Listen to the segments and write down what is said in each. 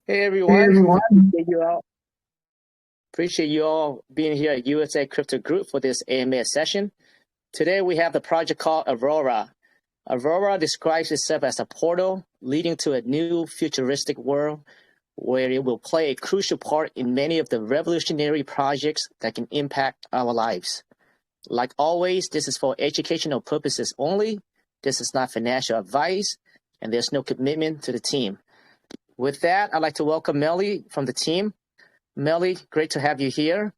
Hey Hey everyone, everyone. appreciate you all being here at USA Crypto Group for this AMA session. Today we have the project called Aurora. Aurora describes itself as a portal leading to a new futuristic world where it will play a crucial part in many of the revolutionary projects that can impact our lives. Like always, this is for educational purposes only. This is not financial advice, and there's no commitment to the team. With that, I'd like to welcome Melly from the team. Melly, great to have you here.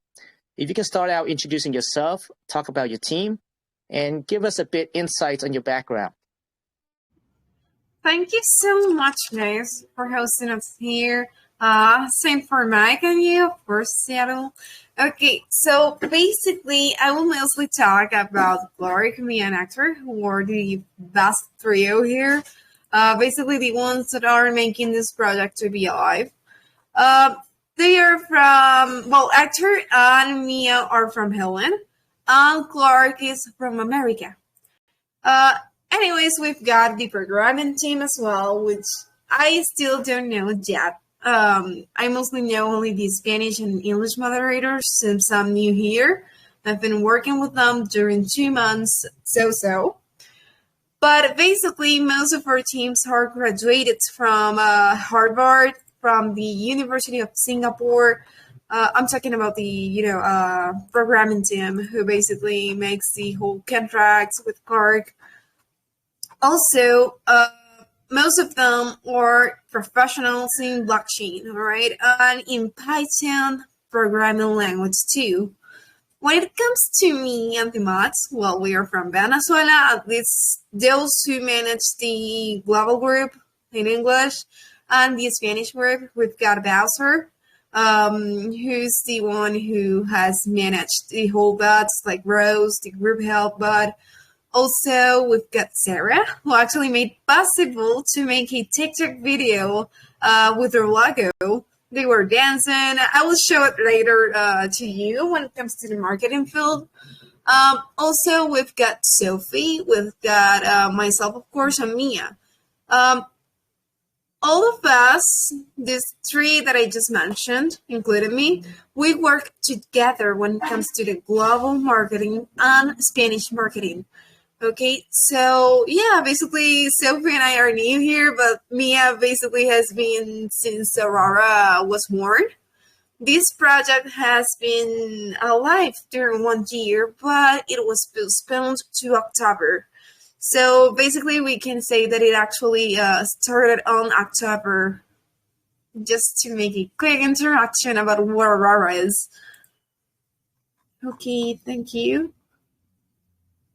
If you can start out introducing yourself, talk about your team, and give us a bit insights on your background. Thank you so much, guys, for hosting us here. Same for Mike and you, of course, Seattle. Okay, so basically, I will mostly talk about Glory, me, and Actor, who are the best trio here. Basically, the ones that are making this project to be alive. They are from, well, Actor and Mia are from Helen, and Clark is from America. Anyways, we've got the programming team as well, which I still don't know yet. I mostly know only the Spanish and English moderators since I'm new here. I've been working with them during 2 months, so. But basically, most of our teams are graduated from Harvard, from the University of Singapore. I'm talking about the, programming team who basically makes the whole contracts with Clark. Also, most of them are professionals in blockchain, all right, and in Python programming language too. When it comes to me and the mods, well, we are from Venezuela, at least those who manage the global group in English and the Spanish group, we've got Bowser, who's the one who has managed the whole bots like Rose, the group help bot. Also, we've got Sarah, who actually made possible to make a TikTok video with her logo. They were dancing. I will show it later to you when it comes to the marketing field. Also, we've got Sophie. We've got myself, of course, and Mia. All of us, these three that I just mentioned, including me, we work together when it comes to the global marketing and Spanish marketing. Okay, so yeah, basically Sophie and I are new here, but Mia basically has been since Aurora was born. This project has been alive during 1 year, but it was postponed to October. So basically we can say that it actually started on October. Just to make a quick introduction about what Aurora is. Okay, thank you.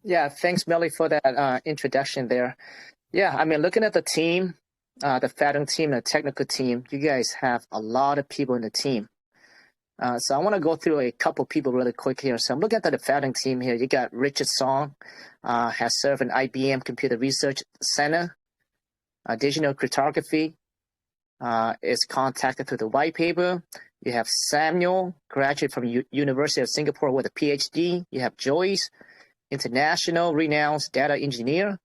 Yeah, thanks, Melly, for that introduction there. Yeah, I mean, looking at the team, the founding team, the technical team, you guys have a lot of people in the team. So I want to go through a couple people really quick here. So I'm looking at the founding team here. You got Richard Song, has served in IBM Computer Research Center, digital cryptography, is contacted through the white paper. You have Samuel, graduate from University of Singapore with a PhD. You have Joyce, international renowned data engineer.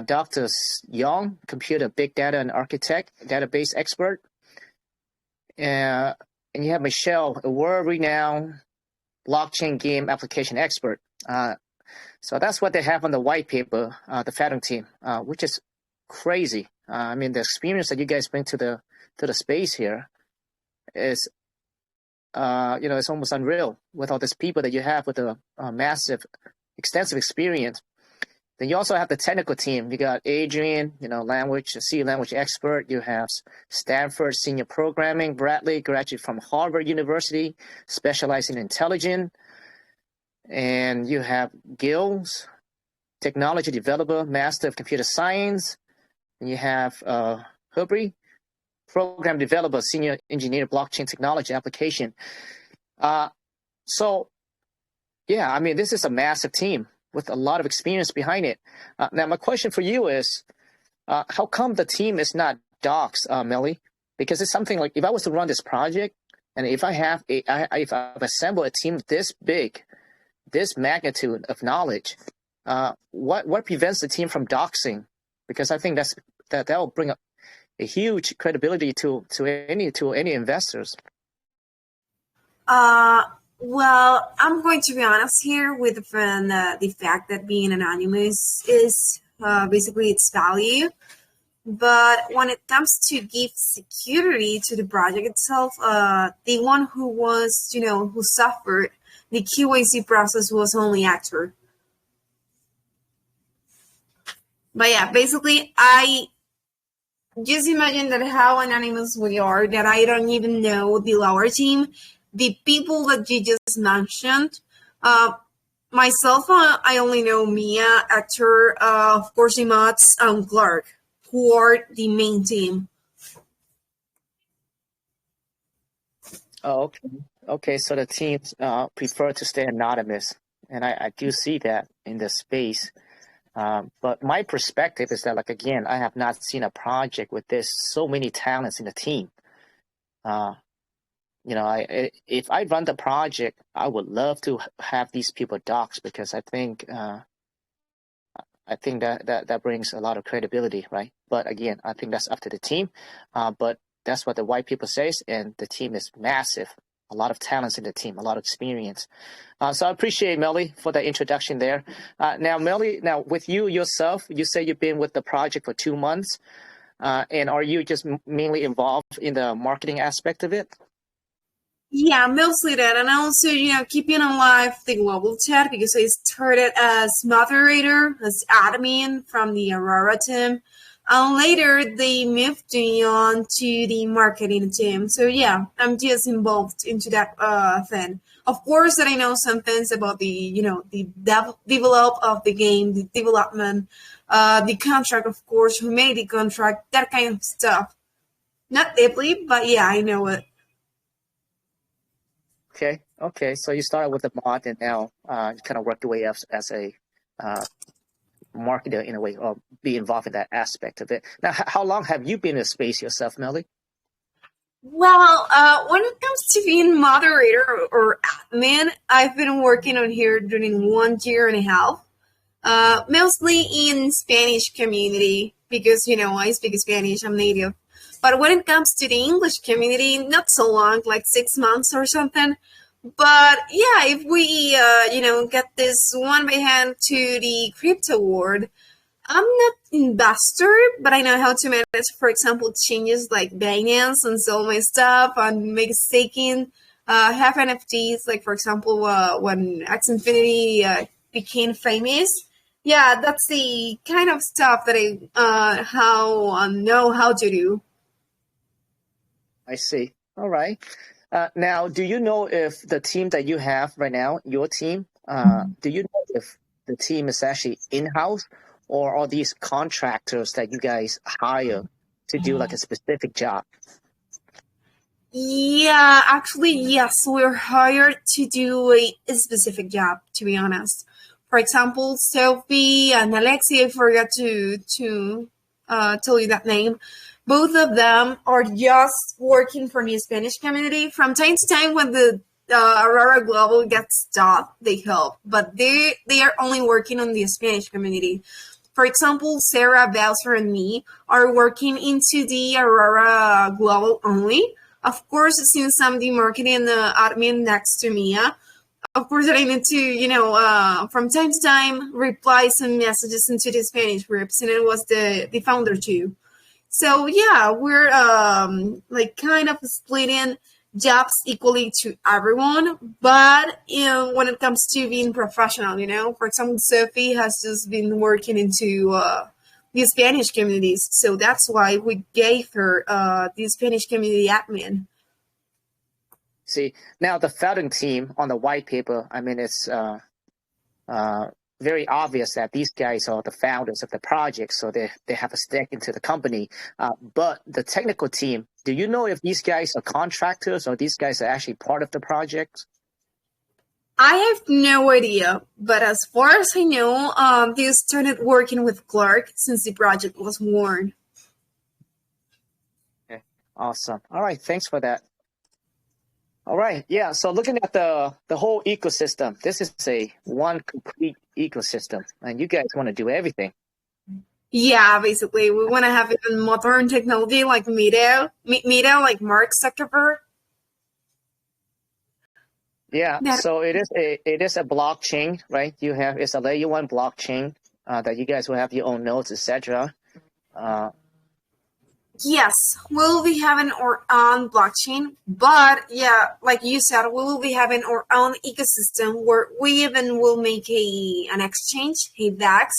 Dr. Young, computer big data and architect, database expert. And you have Michelle, a world-renowned blockchain game application expert. So that's what they have on the white paper, the founding team, which is crazy. I mean, the experience that you guys bring to the space here is, it's almost unreal with all these people that you have with a massive, extensive experience. Then you also have the technical team. You got Adrian, C language expert. You have Stanford senior programming. Bradley, graduate from Harvard University, specializing in intelligence. And you have Gills, technology developer, master of computer science. And you have Hubry, program developer, senior engineer, blockchain technology application. So, yeah, I mean, this is a massive team with a lot of experience behind it. Now, my question for you is, how come the team is not doxed, Melly? Because it's something like, if I was to run this project, and if I've assembled a team this big, this magnitude of knowledge, what prevents the team from doxing? Because I think that will bring a huge credibility to any investors. Well, I'm going to be honest here with the fact that being anonymous is basically its value. But when it comes to give security to the project itself, the one who suffered the QAC process was only Actor. But yeah, basically, I just imagine that how anonymous we are, that I don't even know the lower team, the people that you just mentioned. Myself, I only know Mia, Actor, of course, Emots, and Clark, who are the main team. Oh, okay. Okay, so the teams prefer to stay anonymous, and I do see that in the space. But my perspective is that, like, again, I have not seen a project with this so many talents in the team. If I run the project, I would love to have these people doxed, because I think that brings a lot of credibility, right? But again, I think that's up to the team. But that's what the white people says, and the team is massive. A lot of talents in the team, a lot of experience. So I appreciate Melly for the introduction there. Now, Melly, with you yourself, you say you've been with the project for 2 months, and are you just mainly involved in the marketing aspect of it? Yeah, mostly that, and also keeping alive the global chat, because I started as moderator, as admin from the ARORA team. And later, they moved me on to the marketing team. So yeah, I'm just involved into that thing. Of course, that I know some things about the develop of the game, the development, the contract, of course, who made the contract, that kind of stuff. Not deeply, but yeah, I know it. Okay. So you started with the mod, and now you kind of worked your way up as a marketer in a way, or be involved in that aspect of it. Now, how long have you been in the space yourself, Melly? Well, when it comes to being moderator or admin, I've been working on here during 1.5 years, mostly in Spanish community, because, I speak Spanish, I'm native. But when it comes to the English community, not so long, like 6 months or something. But yeah, if we, get this one by hand to the crypto world, I'm not investor, but I know how to manage, for example, changes like Binance and sell my stuff and make staking, have NFTs, like, for example, when X Infinity became famous. Yeah, that's the kind of stuff that I know how to do. I see. All right. Now, do you know if the team that you have right now, your team, do you know if the team is actually in-house, or are these contractors that you guys hire to do like a specific job? Yeah, actually, yes, we're hired to do a specific job, to be honest. For example, Sophie and Alexi, I forgot to tell you that name. Both of them are just working for the Spanish community. From time to time, when the Aurora Global gets stopped, they help, but they are only working on the Spanish community. For example, Sarah, Bowser, and me are working into the Aurora Global only. Of course, since I'm the marketing admin next to Mia, of course, that I need to, from time to time, reply some messages into the Spanish groups, and it was the founder too. So yeah, we're like kind of splitting jobs equally to everyone, but when it comes to being professional, for example, Sophie has just been working into the Spanish communities, so that's why we gave her the Spanish community admin. See, now the founding team on the white paper, I mean, it's very obvious that these guys are the founders of the project, so they have a stake into the company. But the technical team, do you know if these guys are contractors, or these guys are actually part of the project? I have no idea, but as far as I know, they started working with Clark since the project was born. Okay, awesome. All right, thanks for that. All right, yeah. So looking at the whole ecosystem, this is one complete ecosystem, and you guys want to do everything. Yeah, basically, we want to have even modern technology like Meta, like Mark Zuckerberg. Yeah, That so it is a blockchain, right? It's a layer one blockchain that you guys will have your own nodes, etc. Uh, Yes, we'll be having our own blockchain, but yeah, like you said, we will be having our own ecosystem where we even will make an exchange, a DAX,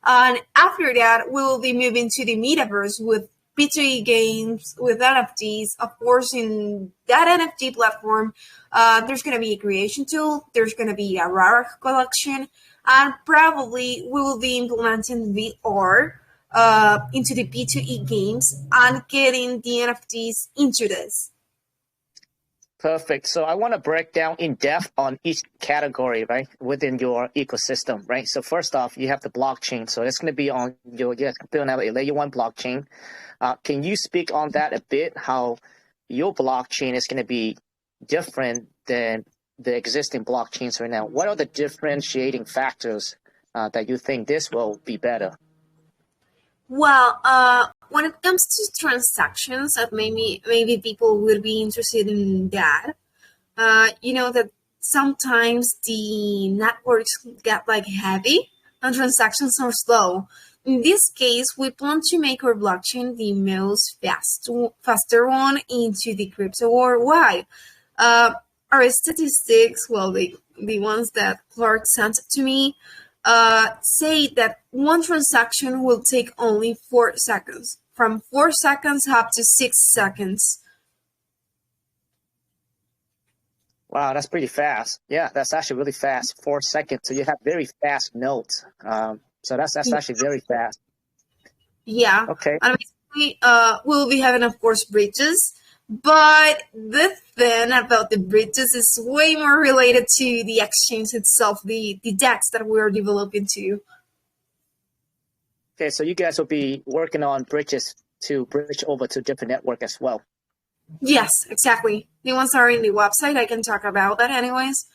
and after that, we will be moving to the metaverse with P2E games, with NFTs. Of course, in that NFT platform, there's going to be a creation tool, there's going to be a rare collection, and probably we will be implementing VR into the P2E games and getting the NFTs into this. Perfect. So I want to break down in depth on each category, right, within your ecosystem, right? So first off, you have the blockchain. So it's going to be on you're building out a layer one blockchain. Can you speak on that a bit? How your blockchain is going to be different than the existing blockchains right now? What are the differentiating factors that you think this will be better? Well, when it comes to transactions, that maybe people will be interested in that. You know that sometimes the networks get like heavy and transactions are slow. In this case, we plan to make our blockchain the most faster one into the crypto world. Why? Uh, our statistics, well, the ones that Clark sent to me, say that one transaction will take only 4 seconds, from 4 seconds up to 6 seconds. Wow, that's pretty fast. Yeah, that's actually really fast. 4 seconds. So you have very fast nodes. So that's actually very fast. Yeah, Okay. and basically, we'll be having, of course, bridges. But the thing about the bridges is way more related to the exchange itself, the DEX that we're developing too. Okay, so you guys will be working on bridges to bridge over to different network as well. Yes, exactly. The ones that are in the website, I can talk about that anyways.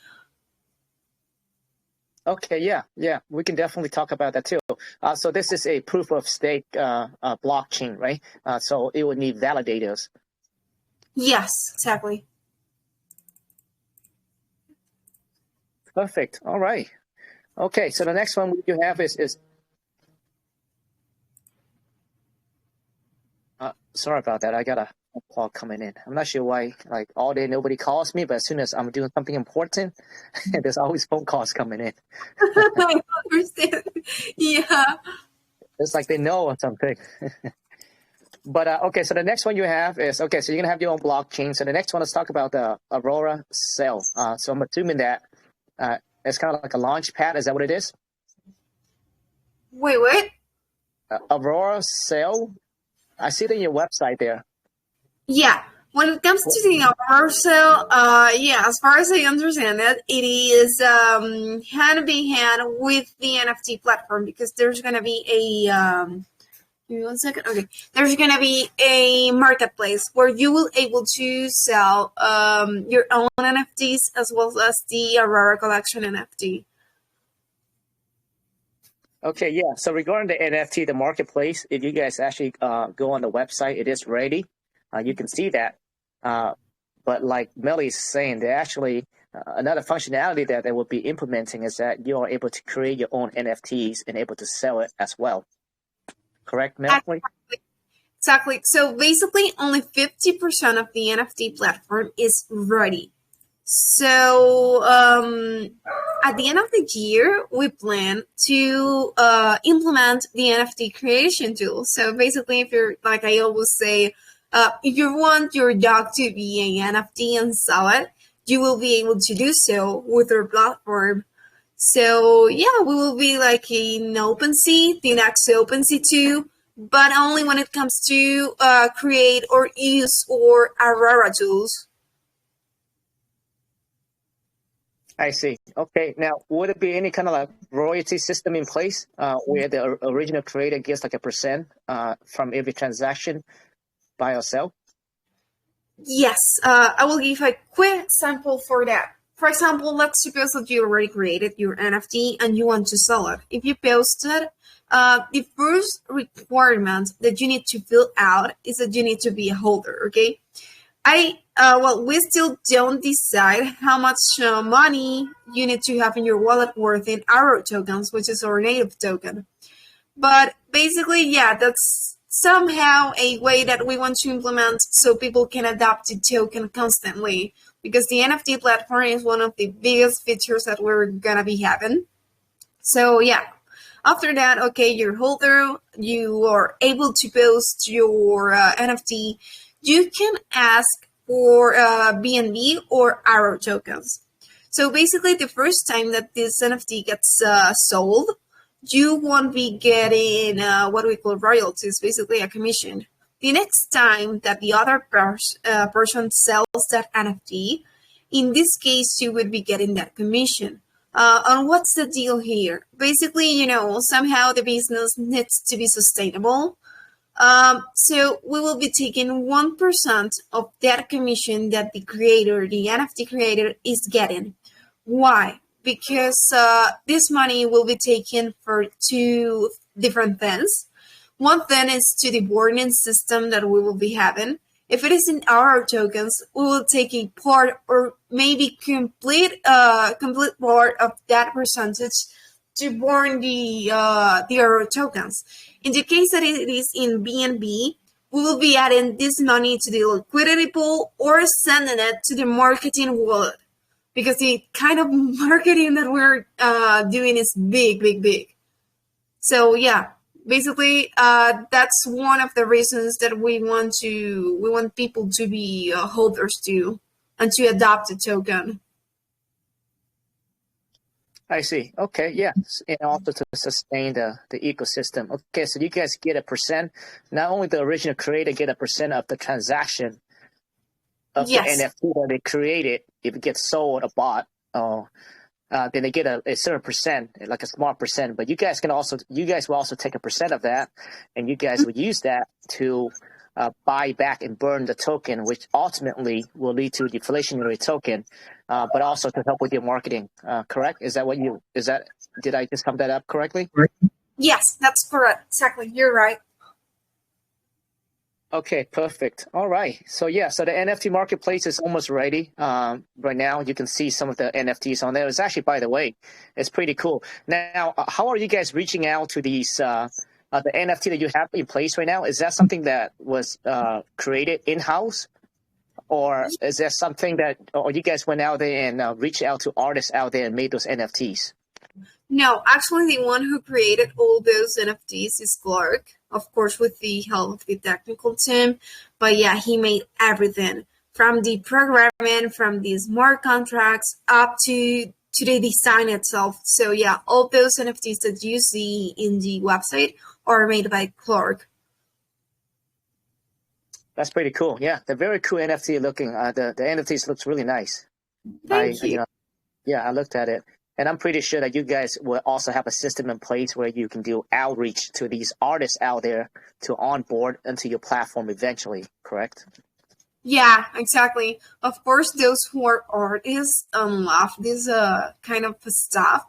Okay, yeah, we can definitely talk about that too. So this is a proof of stake blockchain, right? So it would need validators. Yes, exactly. Perfect. All right. Okay, so the next one you have is sorry about that. I got a call coming in. I'm not sure why. Like all day nobody calls me, but as soon as I'm doing something important, there's always phone calls coming in. I understand. Yeah. It's like they know or something. But okay, so the next one you have is okay. So you're gonna have your own blockchain. So the next one, let's talk about the Aurora so I'm assuming that it's kind of like a launch pad. Is that what it is? Wait, what? Aurorasale. I see it in your website there. Yeah. When it comes to the Arorsale, yeah, as far as I understand it, it is hand in hand with the NFT platform because there's gonna be a give me 1 second. Okay, there's gonna be a marketplace where you will able to sell your own NFTs as well as the Aurora collection NFT. Okay, yeah. So regarding the NFT, the marketplace, if you guys actually go on the website, it is ready. You can see that. But like Melly's saying, they actually another functionality that they will be implementing is that you are able to create your own NFTs and able to sell it as well. Correct, Melly? Exactly. So basically, only 50% of the NFT platform is ready. So at the end of the year, we plan to implement the NFT creation tool. So basically, if you're like I always say, if you want your dog to be an NFT and sell it, you will be able to do so with our platform. So yeah, we will be like in OpenSea, the next OpenSea 2, but only when it comes to create or use or Aurora tools. I see. Okay. Now, would it be any kind of like royalty system in place where the original creator gets like a percent from every transaction by yourself? Yes, I will give a quick sample for that. For example, let's suppose that you already created your NFT and you want to sell it. If you post it, The first requirement that you need to fill out is that you need to be a holder, okay? We still don't decide how much money you need to have in your wallet worth in ARORA tokens, which is our native token. But basically, yeah, that's somehow a way that we want to implement so people can adopt the token constantly, because the NFT platform is one of the biggest features that we're gonna be having. So yeah, after that, okay, you're holder, you are able to post your NFT. You can ask for BNB or ARORA tokens. So basically, the first time that this NFT gets sold, you won't be getting what we call royalties, basically a commission. The next time that the other person sells that NFT, in this case, you would be getting that commission. And what's the deal here? Basically, somehow the business needs to be sustainable. So we will be taking 1% of that commission that the NFT creator, is getting. Why? Because this money will be taken for two different things. One thing is to the boarding system that we will be having. If it is in our tokens, we will take a part or maybe complete part of that percentage to burn the ARORA tokens. In the case that it is in BNB, we will be adding this money to the liquidity pool or sending it to the marketing wallet, because the kind of marketing that we're doing is big. So yeah, basically that's one of the reasons that we want people to be holders too, and to adopt the token. I see. Okay, yeah, and also to sustain the ecosystem. Okay, so you guys get a percent. Not only the original creator get a percent of the transaction of the NFT that they created. If it gets sold or bought, then they get a certain percent, like a small percent. But you guys will also take a percent of that, and you guys would use that to buy back and burn the token, which ultimately will lead to the evolutionary token, but also to help with your marketing. Correct? Did I just sum that up correctly? Yes, that's correct. Exactly. You're right. Okay, perfect. All right. So the NFT marketplace is almost ready. Right now, you can see some of the NFTs on there. It's actually, by the way, it's pretty cool. Now, how are you guys reaching out to these the NFT that you have in place right now? Is that something that was created in-house, or is that something that, or you guys went out there and reached out to artists out there and made those NFTs? No, actually, the one who created all those NFTs is Clark, of course, with the help of the technical team. But yeah, he made everything from the programming, from the smart contracts, up to the design itself. So yeah, all those NFTs that you see in the website are made by Clark. That's pretty cool. Yeah, they're very cool NFT looking. The NFTs looks really nice. Thank you. I looked at it. And I'm pretty sure that you guys will also have a system in place where you can do outreach to these artists out there to onboard into your platform eventually, correct? Yeah, exactly. Of course, those who are artists and love this kind of stuff,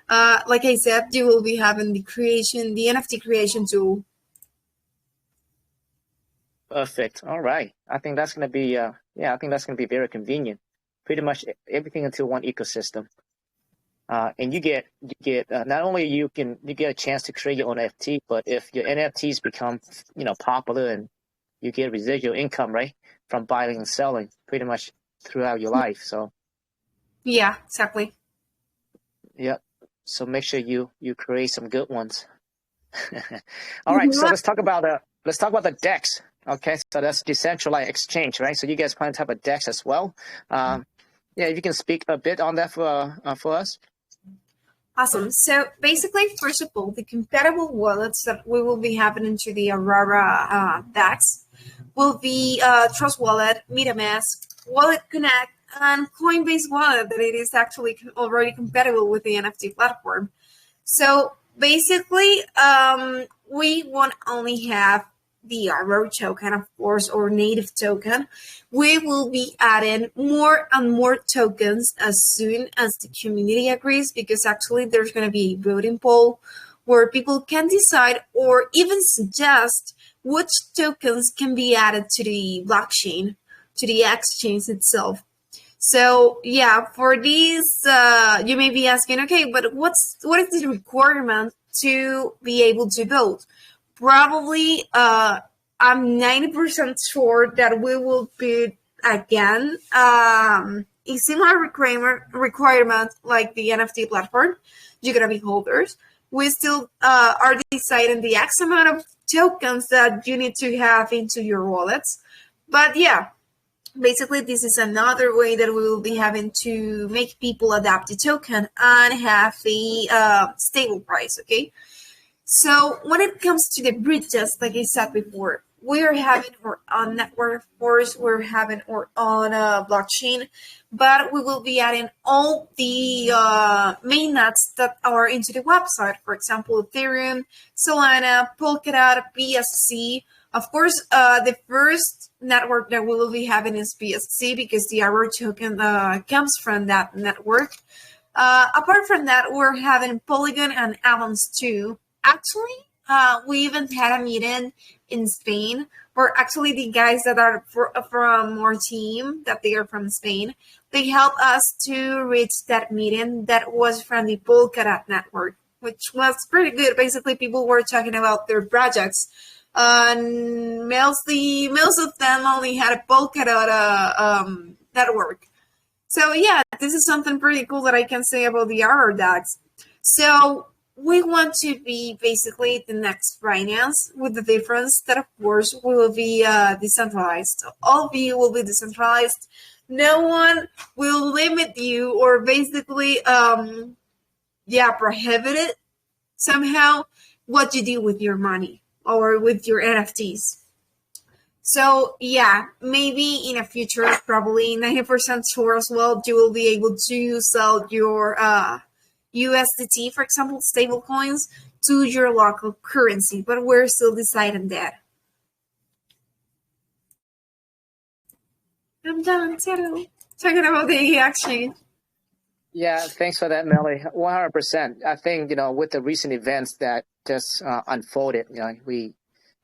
like I said, you will be having the NFT creation tool. Perfect. All right. I think that's going to be, very convenient. Pretty much everything into one ecosystem. And you get not only you get a chance to create your own NFT, but if your NFTs become popular, and you get residual income, right, from buying and selling pretty much throughout your life. So yeah, exactly. Yep. So make sure you create some good ones. All right. So let's talk about the DEX. Okay. So that's decentralized exchange, right? So you guys plan to have a DEX as well. If you can speak a bit on that for us. Awesome. So basically, first of all, the compatible wallets that we will be having into the ARORA DEX will be Trust Wallet, MetaMask, Wallet Connect, and Coinbase Wallet, that it is actually already compatible with the NFT platform. So basically, we won't only have the ARORA token, of course, or native token. We will be adding more and more tokens as soon as the community agrees, because actually there's going to be a voting poll where people can decide or even suggest which tokens can be added to the blockchain, to the exchange itself. So yeah, for these, you may be asking, okay, but what is the requirement to be able to vote? Probably, I'm 90% sure that we will put again a similar requirement like the NFT platform. You're gonna be holders. We still are deciding the X amount of tokens that you need to have into your wallets. But yeah, basically, this is another way that we will be having to make people adapt the token and have a stable price, okay? So when it comes to the bridges, like I said before, we are having our own network, of course, we're having our own blockchain, but we will be adding all the mainnets that are into the website. For example, Ethereum, Solana, Polkadot, BSC. Of course, the first network that we will be having is BSC because the ARORA token comes from that network. Apart from that, we're having Polygon and Avance too. Actually, we even had a meeting in Spain where actually the guys that are from our team, that they are from Spain, they helped us to reach that meeting that was from the Polkadot network, which was pretty good. Basically, people were talking about their projects. Most of them only had a Polkadot network. So yeah, this is something pretty cool that I can say about the Arordex. So we want to be basically the next Binance, with the difference that, of course, we will be decentralized. So all of you will be decentralized. No one will limit you or basically, prohibit it somehow what you do with your money or with your NFTs. So yeah, maybe in a future, probably 90% sure as well, you will be able to sell your USDT, for example, stable coins, to your local currency, but we're still deciding that. I'm done too. Talking about the exchange. Yeah, thanks for that, Melly. 100%. I think, with the recent events that just unfolded,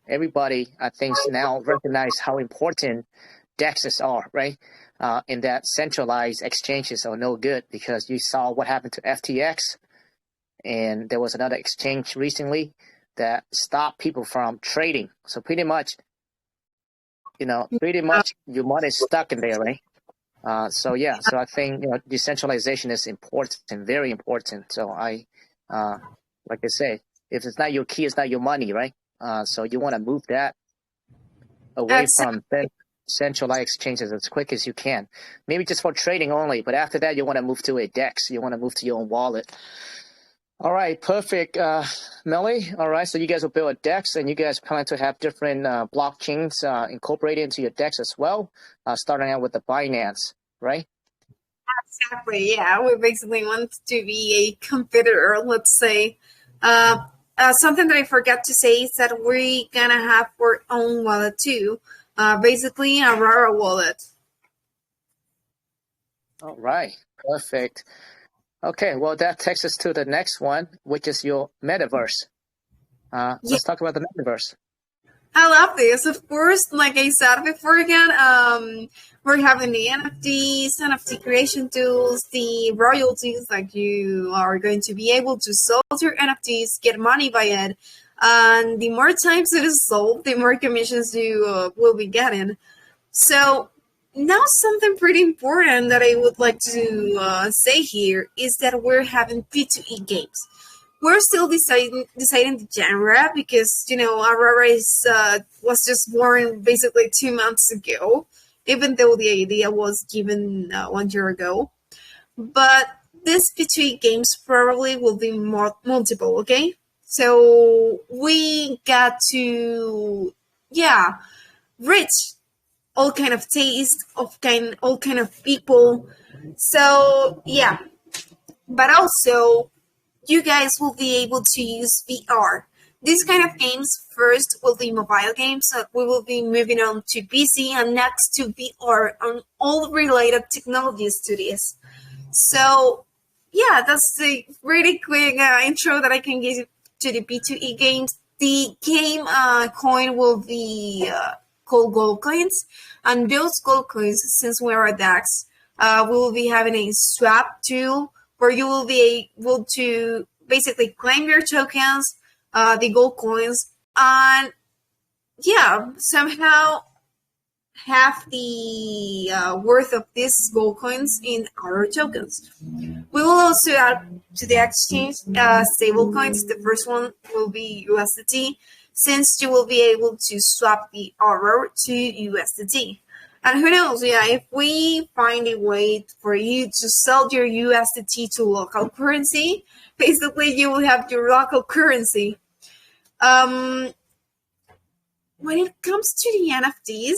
everybody, I think, now recognize how important DEXs are, right? And that centralized exchanges are no good, because you saw what happened to FTX, and there was another exchange recently that stopped people from trading. So pretty much your money is stuck in there, right? So I think decentralization is important, very important. So like I say, if it's not your key, it's not your money, right? So you want to move that away from centralized exchanges as quick as you can. Maybe just for trading only, but after that, you want to move to a DEX. You want to move to your own wallet. All right, perfect, Melly. All right, so you guys will build a DEX, and you guys plan to have different blockchains incorporated into your DEX as well, starting out with the Binance, right? Exactly, yeah. We basically want to be a competitor, let's say. Something that I forgot to say is that we're gonna have our own wallet too. Basically, Aurora wallet. All right, perfect. Okay, well, that takes us to the next one, which is your Metaverse. Let's talk about the Metaverse. I love this. Of course, like I said before again, we're having the NFTs, NFT creation tools, the royalties, like you are going to be able to sell your NFTs, get money by it. And the more times it is sold, the more commissions you will be getting. So now something pretty important that I would like to say here is that we're having P2E games. We're still deciding the genre because, Aurora was just born basically 2 months ago, even though the idea was given 1 year ago. But these P2E games probably will be multiple, okay? So we got to, reach all kind of taste, all kind of people. So, yeah. But also, you guys will be able to use VR. These kind of games first will be mobile games. So we will be moving on to PC and next to VR on all related technologies to this. So, yeah, that's a really quick intro that I can give to the B2E games, the game coin will be called gold coins. And those gold coins, since we're a DEX, we will be having a swap tool where you will be able to basically claim your tokens, the gold coins, and somehow have the worth of these gold coins in our tokens. We will also add to the exchange stable coins. The first one will be USDT, since you will be able to swap the Aurora to USDT. And who knows, if we find a way for you to sell your USDT to local currency, basically you will have your local currency. When it comes to the NFTs,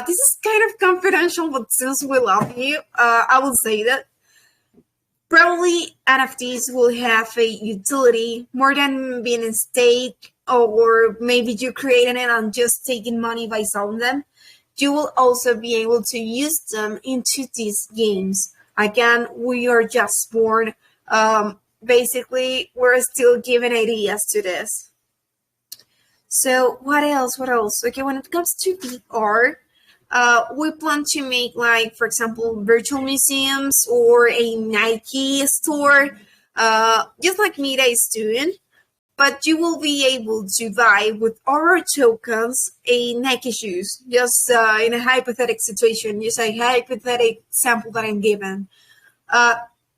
this is kind of confidential, but since we love you, I will say that probably NFTs will have a utility more than being a stake, or maybe you creating it and just taking money by selling them. You will also be able to use them into these games. Again, we are just born. Basically, we're still giving ideas to this. So what else? Okay, when it comes to VR, we plan to make, like, for example, virtual museums or a Nike store, just like Meta is doing. But you will be able to buy with ARORA tokens a Nike shoes, just in a hypothetical situation, just a hypothetical sample that I'm given.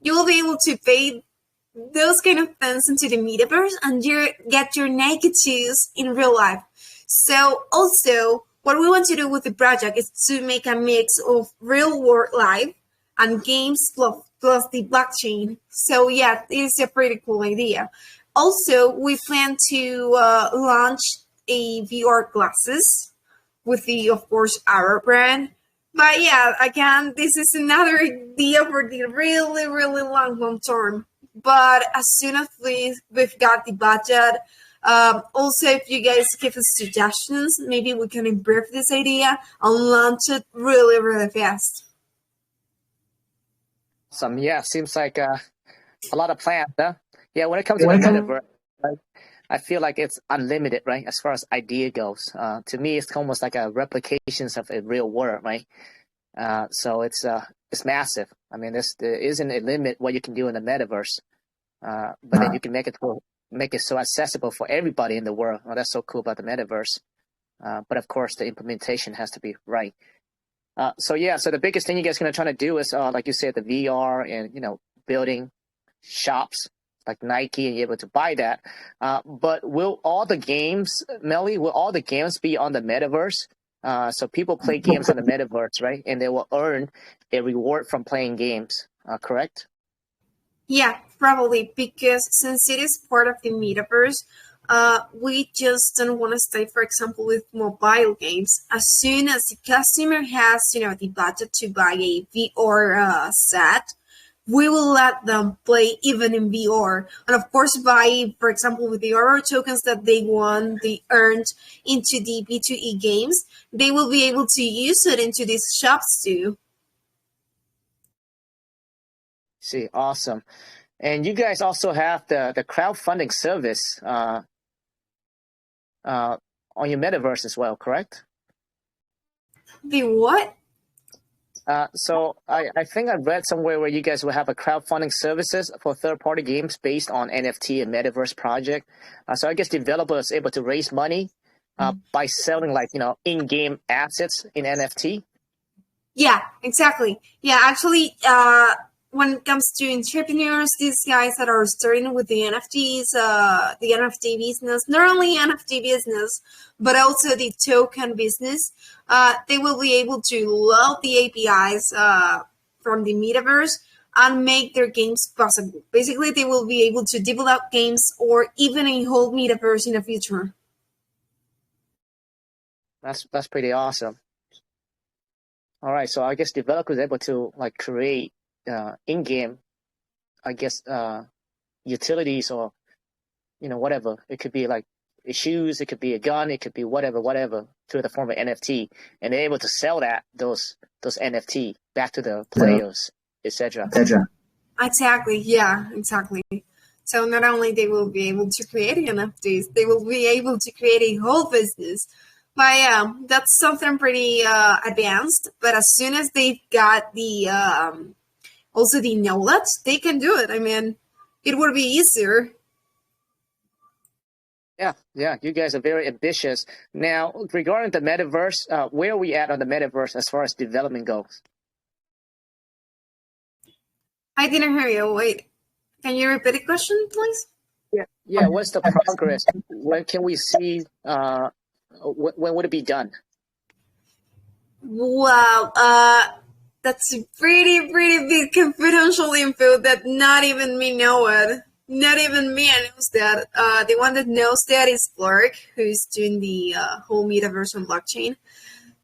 You will be able to pay those kind of things into the metaverse and you get your Nike shoes in real life. So also, what we want to do with the project is to make a mix of real world life and games plus the blockchain. So yeah, it is a pretty cool idea. Also, we plan to launch a VR glasses with the, of course, our brand. But yeah, again, this is another idea for the really, really long term. But as soon as we've got the budget, also if you guys give us suggestions, maybe we can improve this idea and launch it really, really fast. Awesome. Yeah, seems like a lot of plans, huh? Yeah, when it comes to the metaverse, right, I feel like it's unlimited, right? As far as idea goes, to me, it's almost like a replications of a real world, right? So it's massive. I mean, there isn't a limit what you can do in the metaverse, but then you can make it so accessible for everybody in the world. Oh, that's so cool about the metaverse. But of course, the implementation has to be right. So the biggest thing you guys are gonna try to do is, like you said, the VR and building shops like Nike and you're able to buy that. But will all the games, Melly, be on the metaverse? So people play games on the metaverse, right? And they will earn a reward from playing games, correct? Yeah, probably, because since it is part of the metaverse, we just don't want to stay, for example, with mobile games. As soon as the customer has, the budget to buy a VR set, we will let them play even in VR. And of course, for example, with the ARORA tokens that they earned into the B2E games, they will be able to use it into these shops too. See, awesome. And you guys also have the crowdfunding service on your metaverse as well, correct? The what? So I think I read somewhere where you guys will have a crowdfunding services for third-party games based on NFT and metaverse project. So I guess developers are able to raise money by selling in-game assets in NFT. Yeah, exactly. Yeah, actually, when it comes to entrepreneurs, these guys that are starting with the NFTs, the NFT business, not only NFT business, but also the token business, they will be able to load the APIs from the metaverse and make their games possible. Basically, they will be able to develop games or even a whole metaverse in the future. That's pretty awesome. All right, so I guess developers are able to create in-game, I guess, utilities or whatever. It could be like shoes, it could be a gun, it could be whatever through the form of NFT, and they're able to sell those NFT back to the players, etc. Exactly. Yeah, exactly. So not only they will be able to create NFTs, they will be able to create a whole business. But yeah, that's something pretty advanced. But as soon as they've got the also the knowledge, they can do it. I mean, it would be easier. Yeah, you guys are very ambitious. Now, regarding the metaverse, where are we at on the metaverse as far as development goes? I didn't hear you. Wait, can you repeat the question, please? Yeah. What's the progress? When can we see? When would it be done? Wow, that's a pretty big confidential info that not even me know it. Not even me knows that. The one that knows that is Clark, who's doing the whole metaverse on blockchain.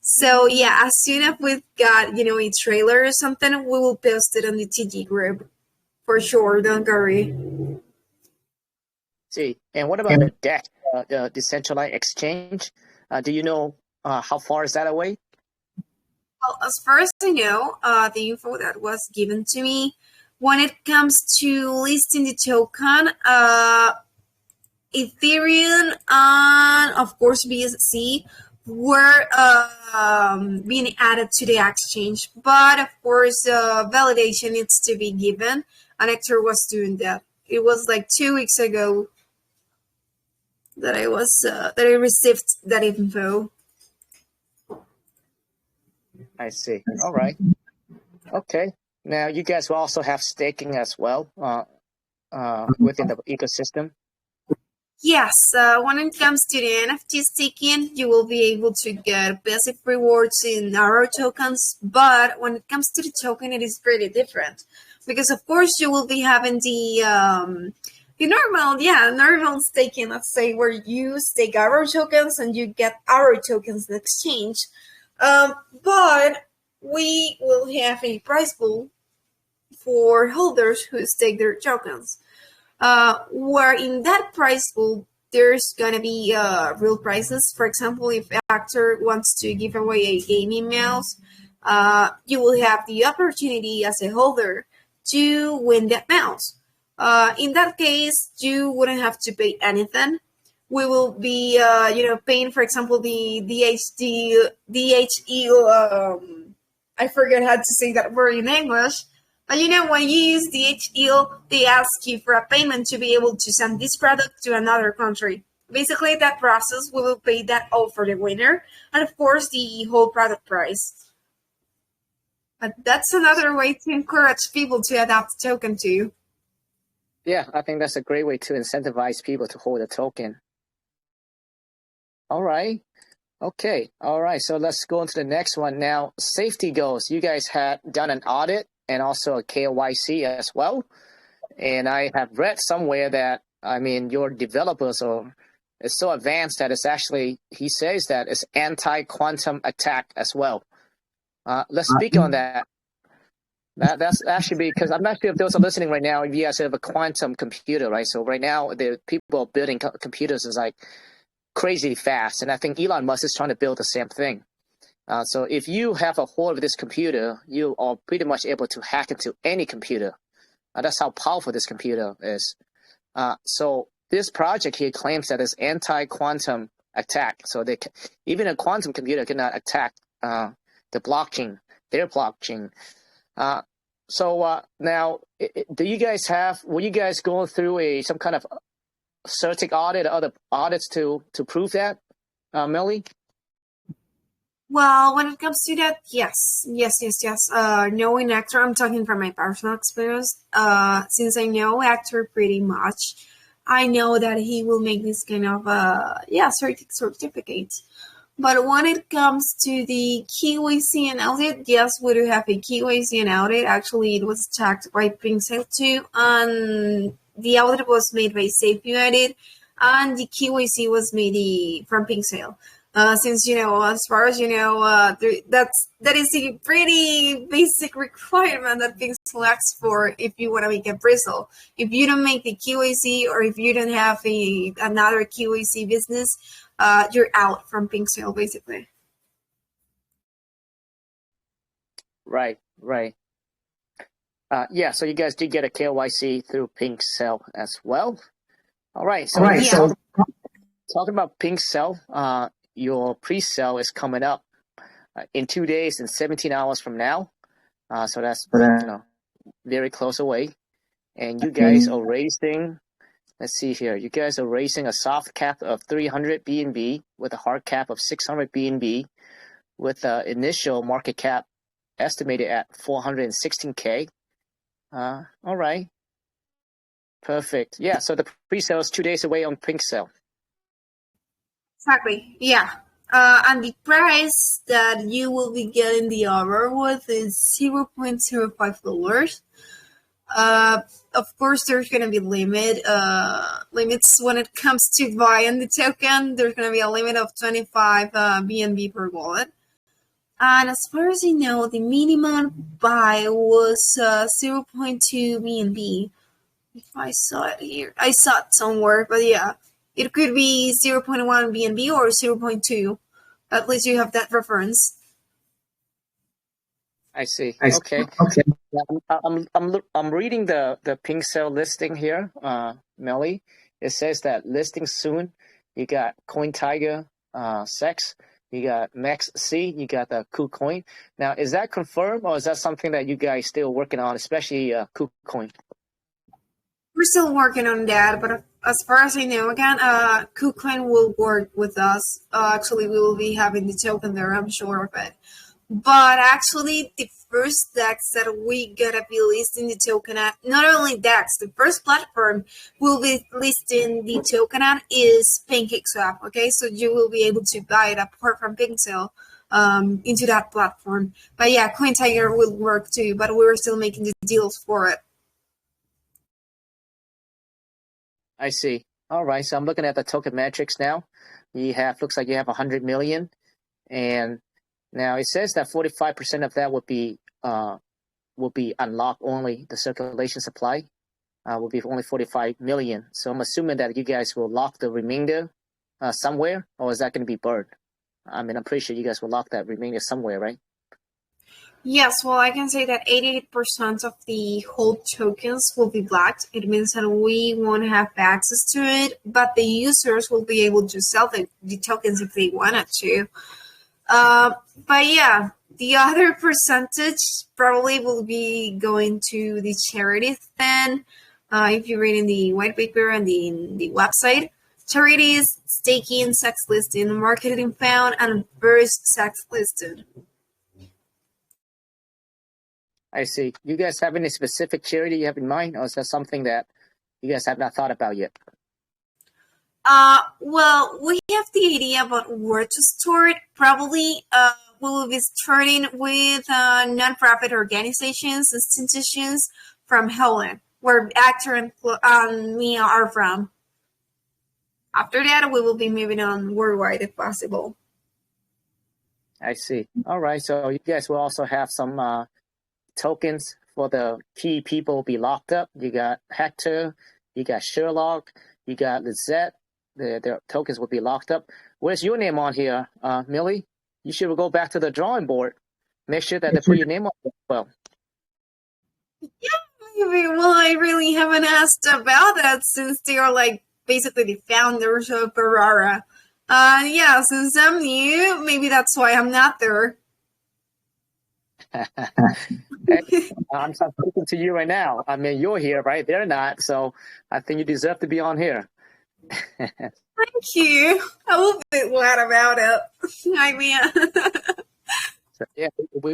So yeah, as soon as we've got a trailer or something, we will post it on the TG group for sure. Don't worry. See, and what about the DEX, the decentralized exchange? Do you know how far is that away? Well, as far as I know, the info that was given to me, when it comes to listing the token, Ethereum and of course BSC were being added to the exchange, but of course validation needs to be given, and Hector was doing that. It was like 2 weeks ago that I received that info. I see. All right. Okay. Now, you guys will also have staking as well within the ecosystem. Yes, when it comes to the NFT staking, you will be able to get basic rewards in ARORA tokens, but when it comes to the token, it is pretty different. Because of course you will be having the normal staking, let's say, where you stake ARORA tokens and you get ARORA tokens in exchange. But we will have a prize pool for holders who stake their tokens. Where in that prize pool, there's going to be real prizes. For example, if an actor wants to give away a gaming mouse, you will have the opportunity as a holder to win that mouse. In that case, you wouldn't have to pay anything. We will be, paying, for example, the I forget how to say that word in English. But when you use DHL, they ask you for a payment to be able to send this product to another country. Basically, that process, we will pay that all for the winner, and of course, the whole product price. But that's another way to encourage people to adopt the token too. Yeah, I think that's a great way to incentivize people to hold a token. All right. Okay. All right. So let's go into the next one now. Safety goals. You guys had done an audit and also a KYC as well. And I have read somewhere that, your developers it's so advanced that it's actually, he says that it's anti-quantum attack as well. Let's speak on that. That's actually because I'm not sure if those are listening right now, if you guys have a quantum computer, right? So right now, the people building computers is like crazy fast. And I think Elon Musk is trying to build the same thing. So if you have a hold of this computer, you are pretty much able to hack into any computer. That's how powerful this computer is. So this project here claims that it's anti-quantum attack. So even a quantum computer cannot attack the blockchain, their blockchain. So now, were you guys going through some kind of CertiK audit or other audits to prove that, Melly? Well, when it comes to that, yes. Knowing Hector, I'm talking from my personal experience. Since I know Hector pretty much, I know that he will make this kind of CertiK certificates. But when it comes to the KYC and audit, yes, we do have a KYC and audit. Actually, it was checked by Presale too, and the audit was made by Safe United, and the KYC was made from Presale. Since as far as that is a pretty basic requirement that Presale asks for if you want to make a Presale. If you don't make the KYC or if you don't have another KYC business, you're out from Presale, basically. Right. Yeah, so you guys did get a KYC through Presale as well. All right, so talking about Presale, your pre-sale is coming up in 2 days and 17 hours from now. So that's very close away. And you guys are raising, let's see here, you guys are raising a soft cap of 300 BNB with a hard cap of 600 BNB with the initial market cap estimated at 416K. All right. Perfect. Yeah, so the pre-sale is 2 days away on Presale. Exactly. Yeah. And the price that you will be getting the Aurora with is $0.05. Of course, there's going to be limits when it comes to buying the token. There's going to be a limit of 25 BNB per wallet. And as far as I know, the minimum buy was 0.2 BNB. If I saw it here, I saw it somewhere, but yeah, it could be 0.1 BNB or 0.2. At least you have that reference. I see. Okay. I'm reading the Presale listing here, Melly. It says that listing soon. You got CoinTiger, Sex. You got Max C. You got the KuCoin. Now, is that confirmed, or is that something that you guys still working on, especially KuCoin? We're still working on that, but as far as I know, again, KuCoin will work with us. Actually, we will be having the token there, I'm sure of it. But actually, the first DEX that we gotta be listing the token at, not only DEX, the first platform we'll be listing the token at is PancakeSwap, okay? So you will be able to buy it apart from Presale into that platform. But yeah, CoinTiger will work too, but we're still making the deals for it. I see. All right, so I'm looking at the token metrics now. Looks like you have 100 million, and now it says that 45% of that would be unlocked only. The circulation supply will be only 45 million. So I'm assuming that you guys will lock the remainder somewhere, or is that going to be burned? I mean, I'm pretty sure you guys will lock that remainder somewhere, right? Yes, well, I can say that 88% of the whole tokens will be blocked. It means that we won't have access to it, but the users will be able to sell the tokens if they wanted to. But yeah, the other percentage probably will be going to the charities then. If you read in the white paper and the website, charities, staking, sex listing, marketing found, and first sex listed. I see. You guys have any specific charity you have in mind, or is that something that you guys have not thought about yet? Well, we have the idea about where to store it. Probably, we will be starting with nonprofit organizations, institutions from Holland, where Actor and Mia are from. After that, we will be moving on worldwide if possible. I see. All right. So you guys will also have some tokens for the key people be locked up. You got Hector, you got Sherlock, you got Lizette. Their tokens will be locked up. Where's your name on here, Millie? You should go back to the drawing board. Make sure that they put your name on it as well. Yeah, maybe. Well, I really haven't asked about that since they are like basically the founders of ARORA. Yeah, since I'm new, maybe that's why I'm not there. Hey, I'm talking to you right now. I mean, you're here, right? They're not. So I think you deserve to be on here. Thank you. I will be glad about it. I mean, So, yeah,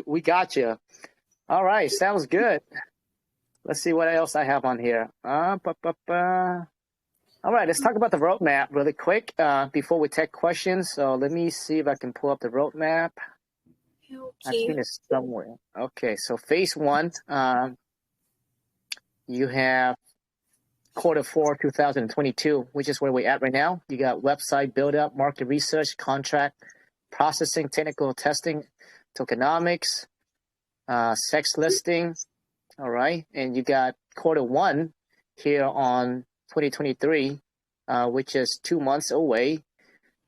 we got you. All right, sounds good. Let's see what else I have on here. All right, let's talk about the roadmap really quick before we take questions. So let me see if I can pull up the roadmap. I've seen it somewhere. Okay, so phase one, you have Q4 2022, which is where we're at right now. You got website build up, market research, contract processing, technical testing, tokenomics, sex listing. All right, and you got Q1 here on 2023, which is 2 months away.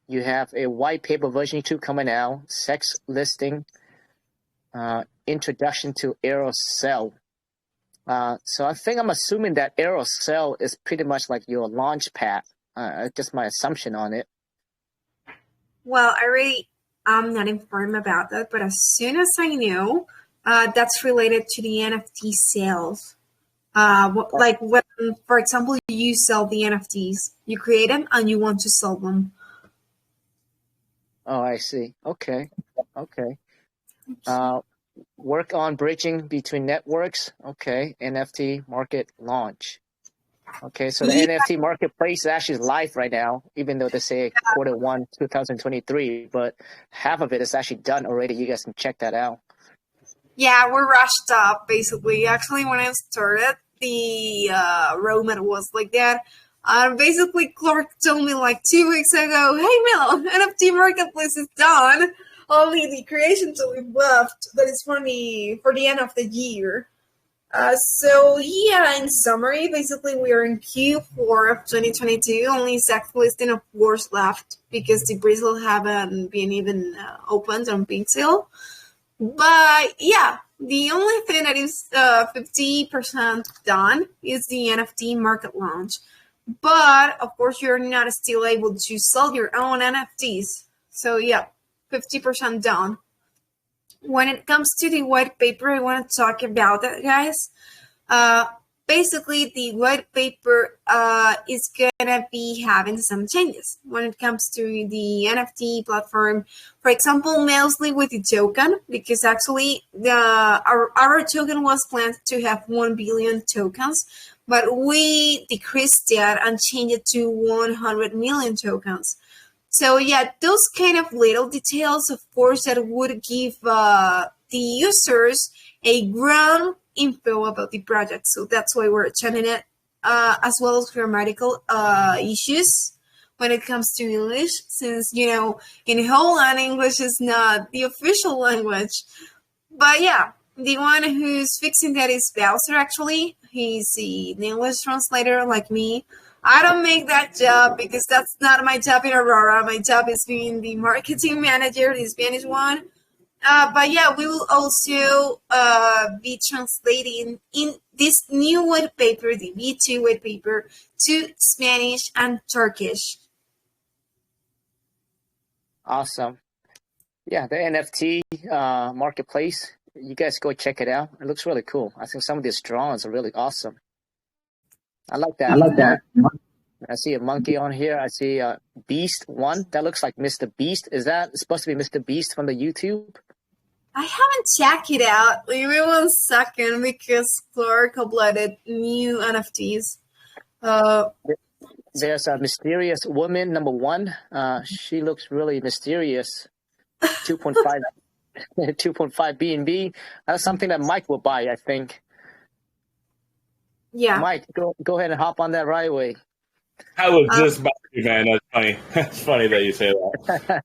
You have a white paper version 2 coming out, sex listing, introduction to Arorsale. So I think I'm assuming that Arorsale is pretty much like your launch pad. Just my assumption on it. Well, I'm not informed about that, but as soon as I know, that's related to the NFT sales. Like when, for example, you sell the NFTs, you create them and you want to sell them. Oh, I see. Okay. Work on bridging between networks. Okay. NFT market launch. Okay. So the Yeah, NFT marketplace is actually live right now, even though they say Q1 2023, but half of it is actually done already. You guys can check that out. yeah, we're rushed up basically. Actually, when I started, the roadmap was like that. Basically, Clark told me like 2 weeks ago, "Hey, Mel, NFT marketplace is done. Only the creation tool is left. That is for the end of the year." So yeah, in summary, basically we are in Q4 of 2022. Only exact listing of wars left because the Presale haven't been even opened on Pixel. But yeah, the only thing that is 50% done is the NFT market launch. But of course, you're not still able to sell your own NFTs. So yeah, 50% done. When it comes to the white paper, I want to talk about that, guys. Basically, the white paper is gonna be having some changes when it comes to the NFT platform. For example, mostly with the token, because actually our token was planned to have 1 billion tokens, but we decreased that and changed it to 100 million tokens. So yeah, those kind of little details, of course, that would give the users a ground info about the project. So that's why we're changing it, as well as grammatical issues when it comes to English, since, in Holland, English is not the official language. But yeah, the one who's fixing that is Bowser, actually. He's an English translator like me. I don't make that job because that's not my job in Aurora. My job is being the marketing manager, the Spanish one. But yeah, we will also be translating in this new white paper, the V2 white paper, to Spanish and Turkish. Awesome. Yeah, the NFT marketplace. You guys go check it out. It looks really cool. I think some of these drawings are really awesome. I like that. I see a monkey on here. I see a Beast one. That looks like Mr. Beast. Is that supposed to be Mr. Beast from the YouTube? I haven't checked it out. Give me 1 second because Clark uploaded new NFTs. There's a mysterious woman, number 1. She looks really mysterious. 2.5 2.5 BNB. That's something that Mike will buy, I think. Yeah. Mike, go ahead and hop on that right away. I was just about to, man. That's funny. It's funny that you say that.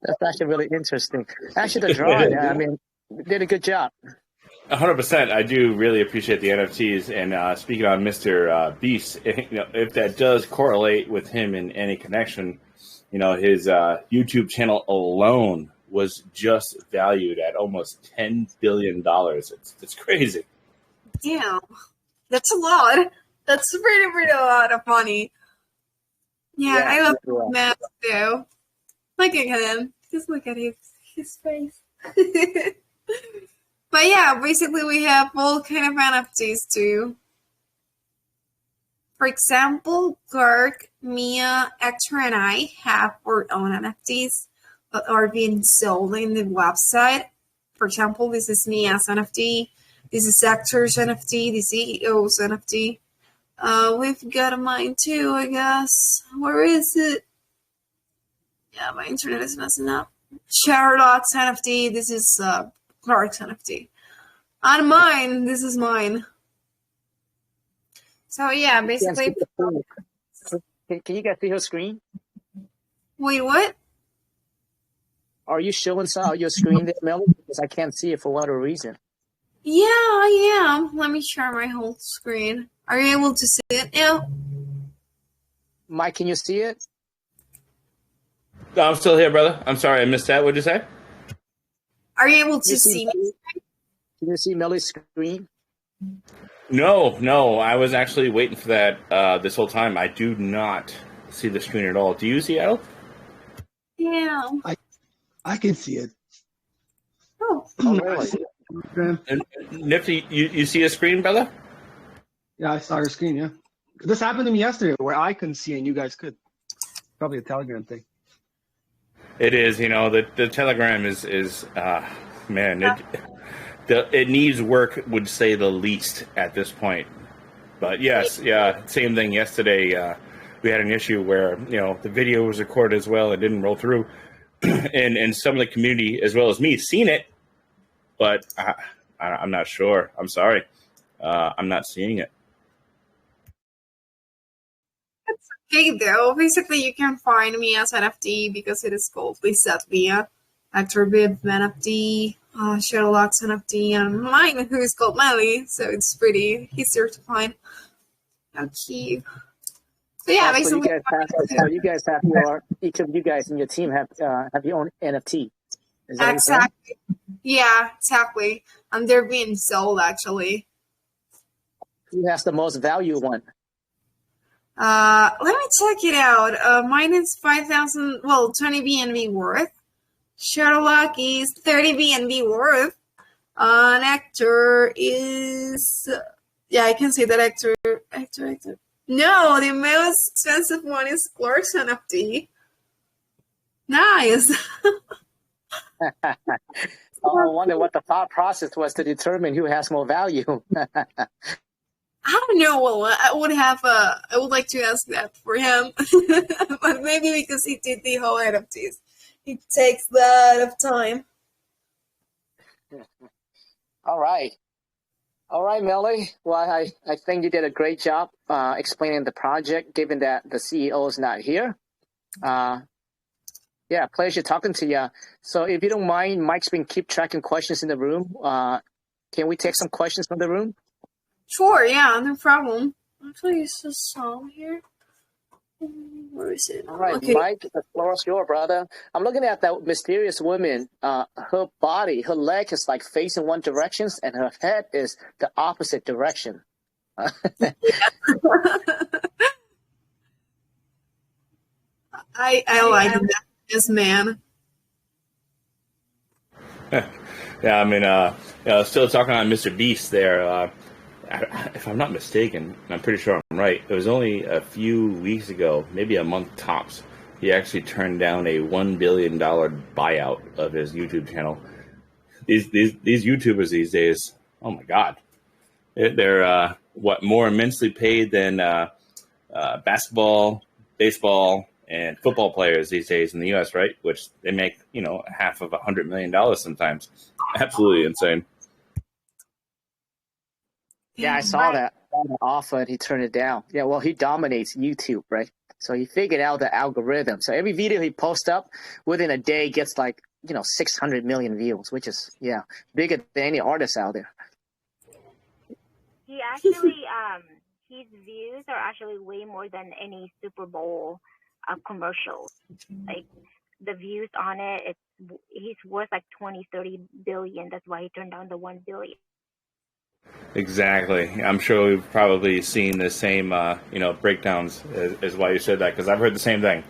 That's actually really interesting. Actually, the drawing, I mean, did a good job. 100%. I do really appreciate the NFTs. And speaking on Mr. Beast, if that does correlate with him in any connection, his YouTube channel alone was just valued at almost $10 billion. It's crazy. Damn. That's a lot. That's pretty a lot of money. Yeah, I love Matt too. Look at him. Just look at his face. But yeah, basically we have all kind of NFTs too. For example, Kirk, Mia, Hector, and I have our own NFTs that are being sold in the website. For example, this is Mia's NFT. This is Hector's NFT. The CEO's NFT. We've got mine too, I guess. Where is it? Yeah, my internet is messing up. Charlotte's NFT. This is Clark's NFT. And mine. This is mine. So yeah, basically. Can you guys see her screen? Wait, what? Are you showing your screen there, Melly? Because I can't see it for whatever reason. Yeah, I am. Let me share my whole screen. Are you able to see it now? Mike, can you see it? No, I'm still here, brother. I'm sorry, I missed that. What'd you say? Are you able to see me? Can you see Melly's screen? No, I was actually waiting for that this whole time. I do not see the screen at all. Do you see it? Yeah. I can see it. Oh. Oh, really? And Nifty, you see a screen, brother? Yeah, I saw your screen. Yeah, this happened to me yesterday where I couldn't see and you guys could. Probably a Telegram thing. It is. The Telegram is man. It needs work, would say the least at this point. But yes, yeah, same thing yesterday. We had an issue where the video was recorded as well. It didn't roll through, and some of the community as well as me seen it, but I'm not sure. I'm sorry, I'm not seeing it. It's okay though. Basically, you can find me as NFT because it is called Lisa Via, Actor Bib NFT, Sherlock's NFT, and mine, who is called Melly. So it's pretty easier to find. How cute. So yeah, basically, you guys have each of you guys in your team have your own NFT. Is that exactly. Yeah, exactly. And they're being sold actually. Who has the most value one? Let me check it out. Mine is 5,000. Well, 20 BNB worth. Sherlock is 30 BNB worth. An actor is. Yeah, I can say that actor. No, the most expensive one is Clark's NFT. Nice. I wonder what the thought process was to determine who has more value. I don't know. Well, I would like to ask that for him, but maybe because he did the whole NFTs, it takes a lot of time. All right, Melly. Well, I think you did a great job explaining the project, given that the CEO is not here. Yeah, pleasure talking to you. So if you don't mind, Mike's been keep tracking questions in the room. Can we take some questions from the room? Sure, yeah, no problem. Actually, it's a song here. Where is it? All right, okay. Mike, the floor is yours, brother. I'm looking at that mysterious woman. Her body, her leg is like facing one direction, and her head is the opposite direction. I like that. Yes, man. Yeah, I mean, still talking on Mr. Beast there. If I'm not mistaken, I'm pretty sure I'm right. It was only a few weeks ago, maybe a month tops, he actually turned down a $1 billion buyout of his YouTube channel. These YouTubers these days, oh my God, they're more immensely paid than basketball, baseball, and football players these days in the U.S., right? Which they make, half of $100 million sometimes. Absolutely insane. Yeah, I saw that offer and he turned it down. Yeah, well, he dominates YouTube, right? So he figured out the algorithm. So every video he posts up within a day gets 600 million views, which is, bigger than any artist out there. He actually, his views are actually way more than any Super Bowl commercial. Like the views on it, he's worth like 20-30 billion. That's why he turned down the 1 billion. Exactly. I'm sure we've probably seen the same, breakdowns as why you said that, because I've heard the same thing.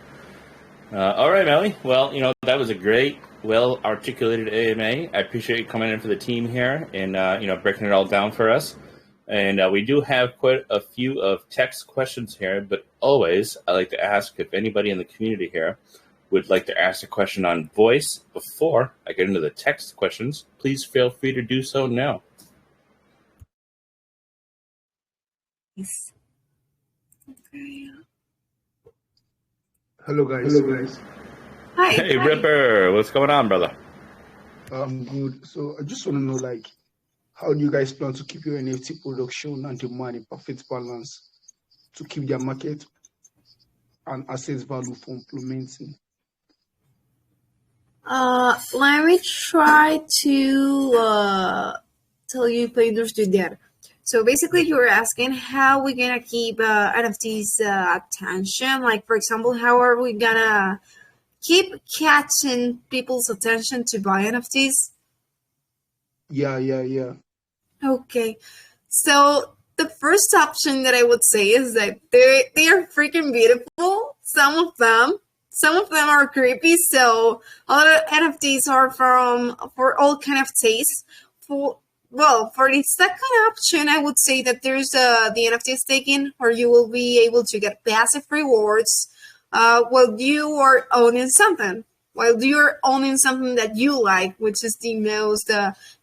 All right, Melly. Well, that was a great, well-articulated AMA. I appreciate you coming in for the team here and, breaking it all down for us. And we do have quite a few of text questions here, but always I like to ask if anybody in the community here would like to ask a question on voice before I get into the text questions. Please feel free to do so now. Okay. Hello, guys. Hi. Hey, Ripper. What's going on, brother? I'm good. So I just want to know, how do you guys plan to keep your NFT production and demand in perfect balance to keep their market and asset value from implementing? Let me try to tell you if I understood that. So basically, you were asking how we're gonna keep NFTs attention. Like, for example, how are we gonna keep catching people's attention to buy NFTs? Yeah. Okay. So the first option that I would say is that they are freaking beautiful. Some of them are creepy. So a lot of NFTs are for all kind of tastes. For the second option, I would say that there's the NFT staking, where you will be able to get passive rewards while you are owning something. While you're owning something that you like, which is the most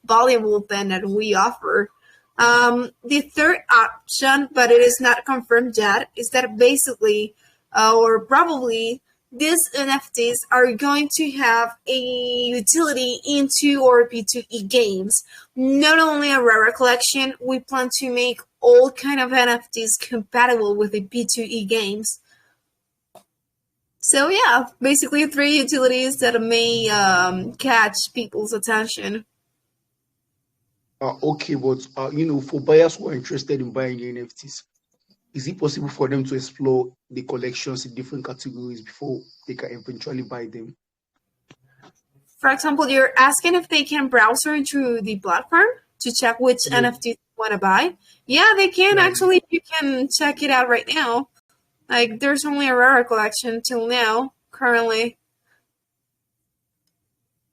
valuable thing that we offer. The third option, but it is not confirmed yet, is that basically, or probably, these NFTs are going to have a utility into our P2E games. Not only Aurora collection, we plan to make all kind of NFTs compatible with the P2E games. So yeah, basically 3 utilities that may catch people's attention. Okay, but for buyers who are interested in buying NFTs, is it possible for them to explore the collections in different categories before they can eventually buy them? For example, you're asking if they can browse into the platform to check which NFTs you want to buy. Yeah, they can. Yeah. Actually, you can check it out right now. Like, there's only a Aurora collection till now, currently.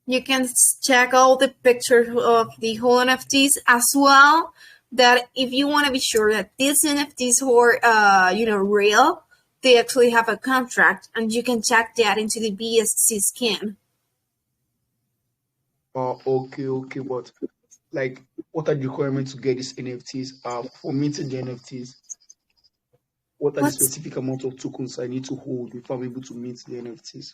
You can check all the pictures of the whole NFTs as well. That if you want to be sure that these NFTs are, real, they actually have a contract, and you can check that into the BSC scan. Okay, but like, what are the requirements to get these NFTs? For minting the NFTs, what are the specific amount of tokens I need to hold before I'm able to mint the NFTs?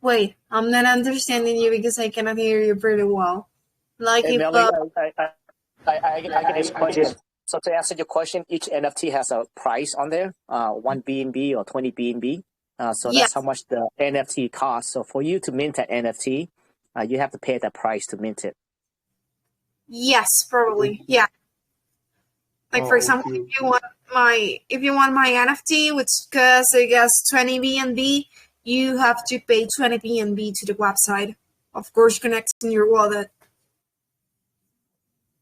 Wait, I'm not understanding you because I cannot hear you pretty well. Like, Hey, if Melly, I can answer your question. So to answer your question, each NFT has a price on there, 1 BNB or 20 BNB. So Yes. that's how much the NFT costs. So for you to mint that NFT, you have to pay that price to mint it. Yes, probably. Yeah. Like, for example, okay. if you want my NFT, which costs, I guess, 20 BNB, you have to pay 20 BNB to the website. Of course, connecting your wallet.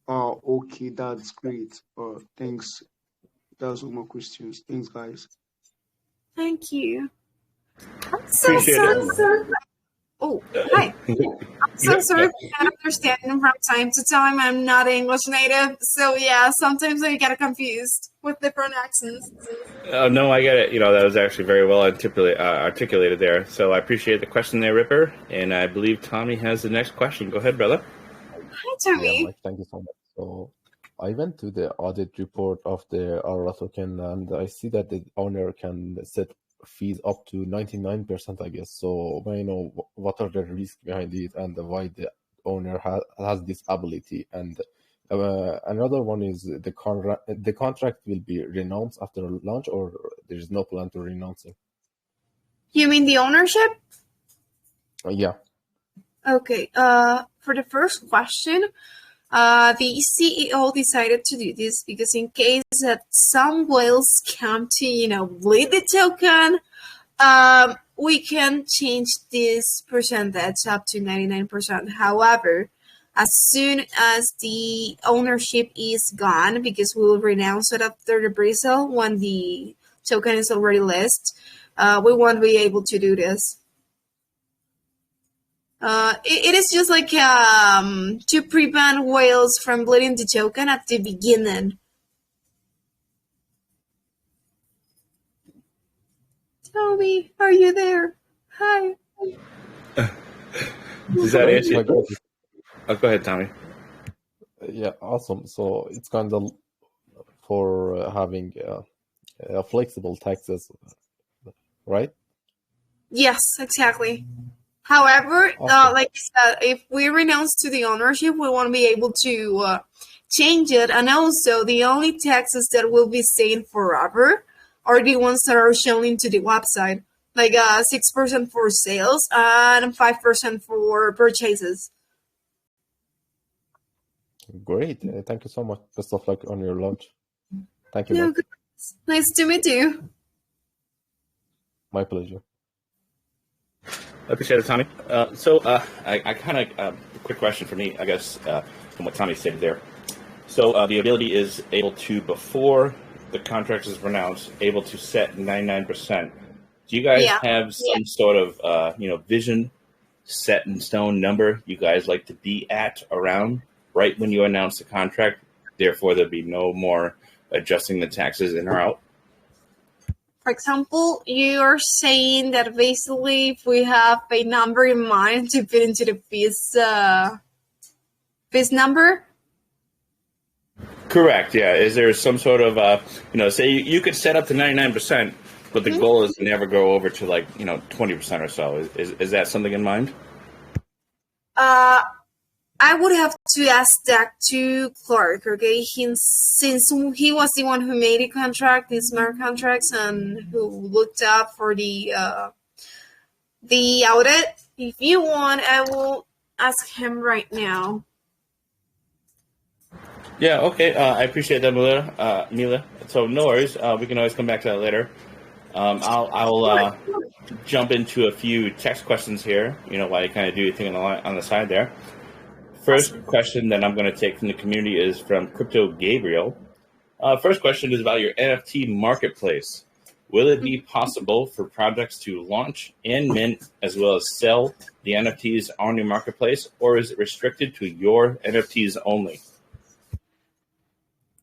Okay, that's great. Thanks. That's all my questions. Thanks, guys. Thank you. I'm Appreciate it. sorry. Oh, hi. I'm so sorry for not understanding from time to time. I'm not English native, so yeah, sometimes I get confused with different accents. No, I get it. That was actually very well articulated there. So I appreciate the question there, Ripper. And I believe Tommy has the next question. Go ahead, brother. Hi, Tommy. Yeah, Mike, thank you so much. So I went to the audit report of the ARORA token, and I see that the owner can set fees up to 99%, I guess. So may I know what are the risks behind it and why the owner has this ability? And another one is the contract will be renounced after launch, or there is no plan to renounce it? You mean the ownership? Yeah. Okay. For the first question, the CEO decided to do this because in case that some whales come to, bleed the token, we can change this percentage up to 99%. However, as soon as the ownership is gone, because we will renounce it after the Presale when the token is already listed, we won't be able to do this. It is just like to prevent whales from bleeding the token at the beginning. Toby, are you there? Hi. Does that answer your question? Oh, go ahead, Tommy. Yeah, awesome. So it's kind of for having flexible taxes, right? Yes, exactly. However, Awesome. like I said, if we renounce to the ownership, we won't be able to change it. And also, the only taxes that will be staying forever are the ones that are shown into the website, like 6% for sales and 5% for purchases. Great. Thank you so much. Best of luck on your launch. Thank you, No, Mike. good. Nice to meet you. My pleasure. I appreciate it, Tommy. I kind of quick question for me, I guess, from what Tommy said there. So the ability is able to, before the contract is pronounced, able to set 99%. Do you guys have some sort of vision, set in stone number you guys like to be at around right when you announce the contract? Therefore, there'll be no more adjusting the taxes in or out. For example, you are saying that basically if we have a number in mind to put into the fees number? Correct, yeah. Is there some sort of, say you could set up to 99%, but the goal is to never go over to 20% or so. Is that something in mind? I would have to ask that to Clark, okay? Since he was the one who made the contract, the smart contracts, and who looked up for the audit. If you want, I will ask him right now. Yeah, okay. I appreciate that, Mila. So no worries. We can always come back to that later. I'll jump into a few text questions here, while you kind of do your thing on the side there. First question that I'm going to take from the community is from Crypto Gabriel. First question is about your NFT marketplace. Will it be possible for projects to launch and mint as well as sell the NFTs on your marketplace, or is it restricted to your NFTs only?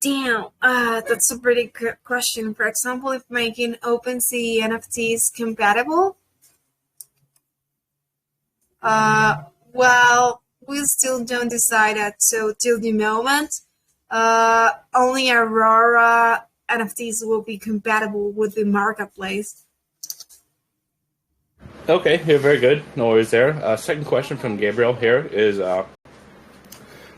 Damn, that's a pretty good question. For example, if making OpenSea NFTs compatible, well, we still don't decide that. So till the moment, only Aurora NFTs will be compatible with the marketplace. Okay, yeah, very good. No worries there. Second question from Gabriel here is,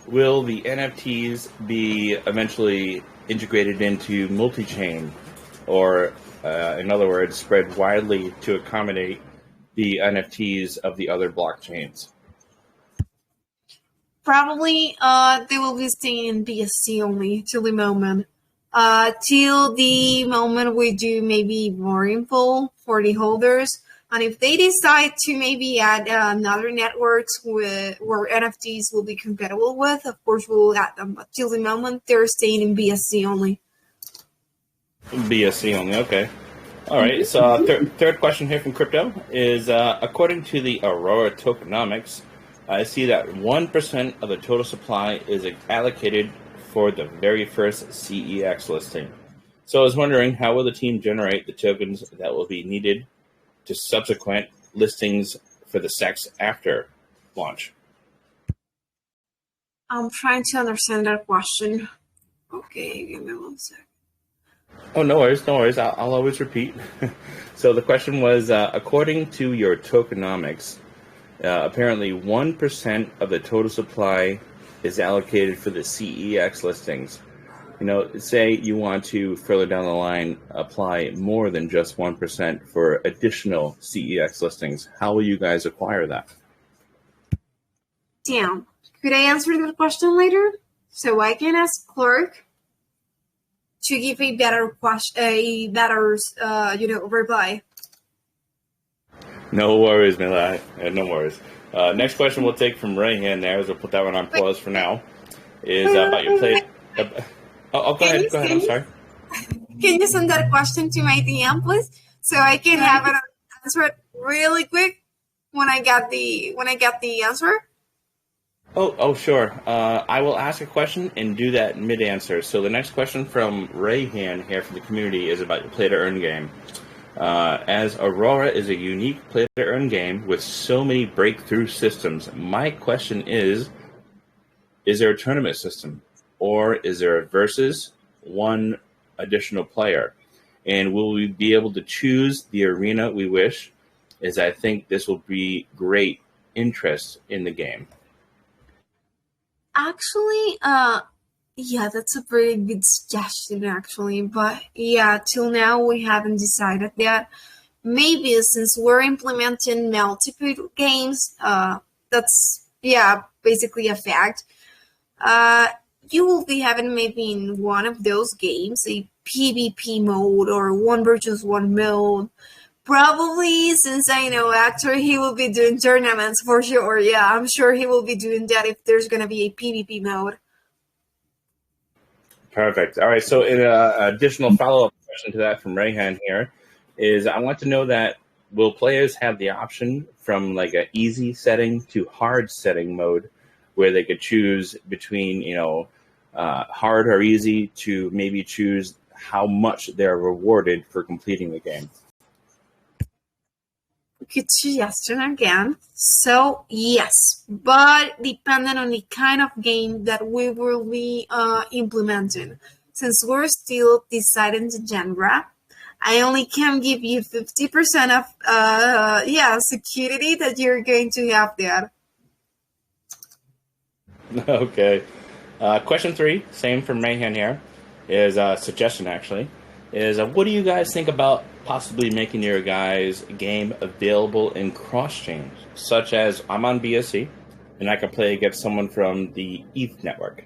will the NFTs be eventually integrated into multi-chain, or in other words, spread widely to accommodate the NFTs of the other blockchains? Probably they will be staying in BSC only till the moment. Till the moment we do maybe more info for the holders. And if they decide to maybe add another networks where NFTs will be compatible with, of course we'll add them. But till the moment, they're staying in BSC only. BSC only, okay. All right, so third question here from Crypto is, according to the ARORA Tokenomics, I see that 1% of the total supply is allocated for the very first CEX listing. So I was wondering, how will the team generate the tokens that will be needed to subsequent listings for the SEX after launch? I'm trying to understand that question. Okay, give me 1 second. Oh, no worries. I'll always repeat. So the question was, according to your tokenomics, apparently 1% of the total supply is allocated for the CEX listings. Say you want to further down the line apply more than just 1% for additional CEX listings. How will you guys acquire that? Damn. Could I answer that question later? So I can ask Clark to give a better reply. No worries, Mila. No worries. Next question we'll take from Rayhan there, as we'll put that one on pause for now, is about your play. Go ahead. I'm sorry. Can you send that question to my DM, please, so I can have it answered really quick when I get the answer? Oh, sure. I will ask a question and do that mid-answer. So the next question from Rayhan here from the community is about your play-to-earn game. As Aurora is a unique play-to-earn game with so many breakthrough systems, my question is there a tournament system? Or is there a versus one additional player? And will we be able to choose the arena we wish? As I think this will be great interest in the game. Actually, yeah, that's a pretty good suggestion, actually. But yeah, till now we haven't decided that. Maybe since we're implementing multiple games, that's, basically a fact. You will be having maybe in one of those games a PvP mode or 1 versus 1 mode. Probably, since I know Actor, he will be doing tournaments for sure. Yeah, I'm sure he will be doing that if there's going to be a PvP mode. Perfect. All right. So, in an additional follow-up question to that from Rayhan here is, I want to know that will players have the option from like an easy setting to hard setting mode, where they could choose between hard or easy to maybe choose how much they're rewarded for completing the game? Good suggestion again. So yes, but depending on the kind of game that we will be implementing. Since we're still deciding the genre, I only can give you 50% of security that you're going to have there. Okay. Question 3, same from Mayhan here, is a suggestion actually. Is what do you guys think about possibly making your guys' game available in cross chains, such as I'm on BSC and I can play against someone from the ETH network?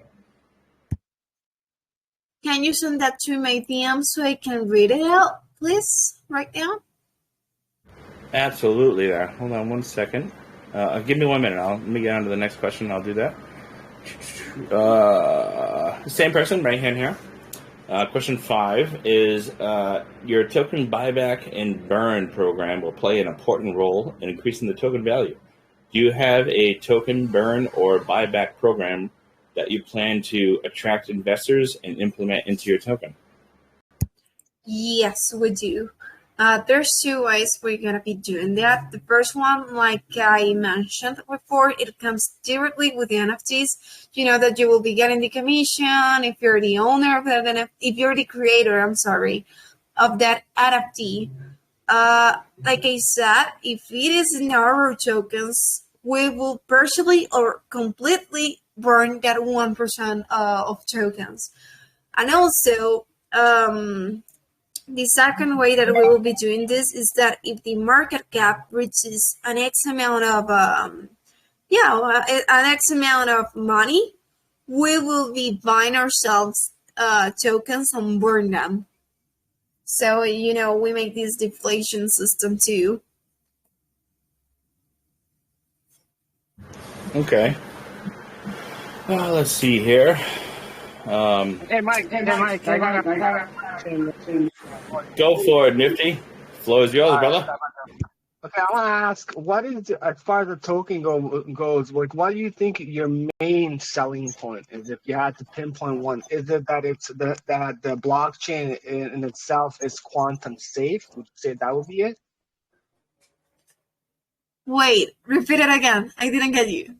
Can you send that to my DM so I can read it out, please, right now? Absolutely. There. Hold on 1 second. Give me 1 minute. Let me get on to the next question. I'll do that. Same person, right hand here. Question 5 is your token buyback and burn program will play an important role in increasing the token value. Do you have a token burn or buyback program that you plan to attract investors and implement into your token? Yes, we do. There's 2 ways we're going to be doing that. The first one, like I mentioned before, it comes directly with the NFTs. You know that you will be getting the commission if you're the owner of that NFT, if you're the creator, of that NFT. Like I said, if it is in ARORA tokens, we will partially or completely burn that 1% of tokens. And also, the second way that we will be doing this is that if the market cap reaches an X amount of money, we will be buying ourselves tokens and burn them. So we make this deflation system too. Okay. Let's see here. Hey, Mike. Go for it, Nifty. Floor is yours, brother. Okay, I want to ask, what is, as far as the token goes, like, what do you think your main selling point is? If you had to pinpoint one, is it that it's that the blockchain in itself is quantum safe? Would you say that would be it? Wait, repeat it again. I didn't get you.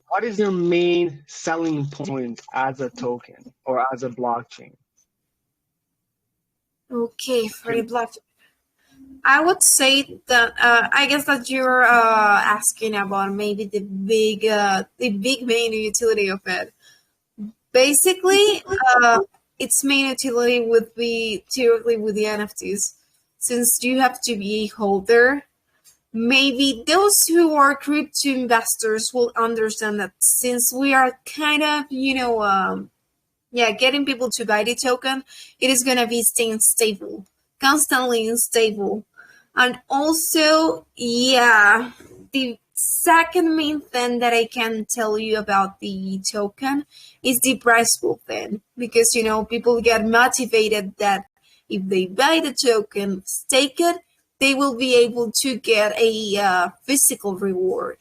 What is your main selling point as a token or as a blockchain? Okay, for the blockchain. I would say that I guess that you're asking about maybe the big main utility of it. Basically, its main utility would be directly with the NFTs, since you have to be a holder. Maybe those who are crypto investors will understand that since we are kind of getting people to buy the token, it is gonna be staying stable, constantly unstable. And also, the second main thing that I can tell you about the token is the price pool thing, because people get motivated that if they buy the token, stake it, they will be able to get a physical reward.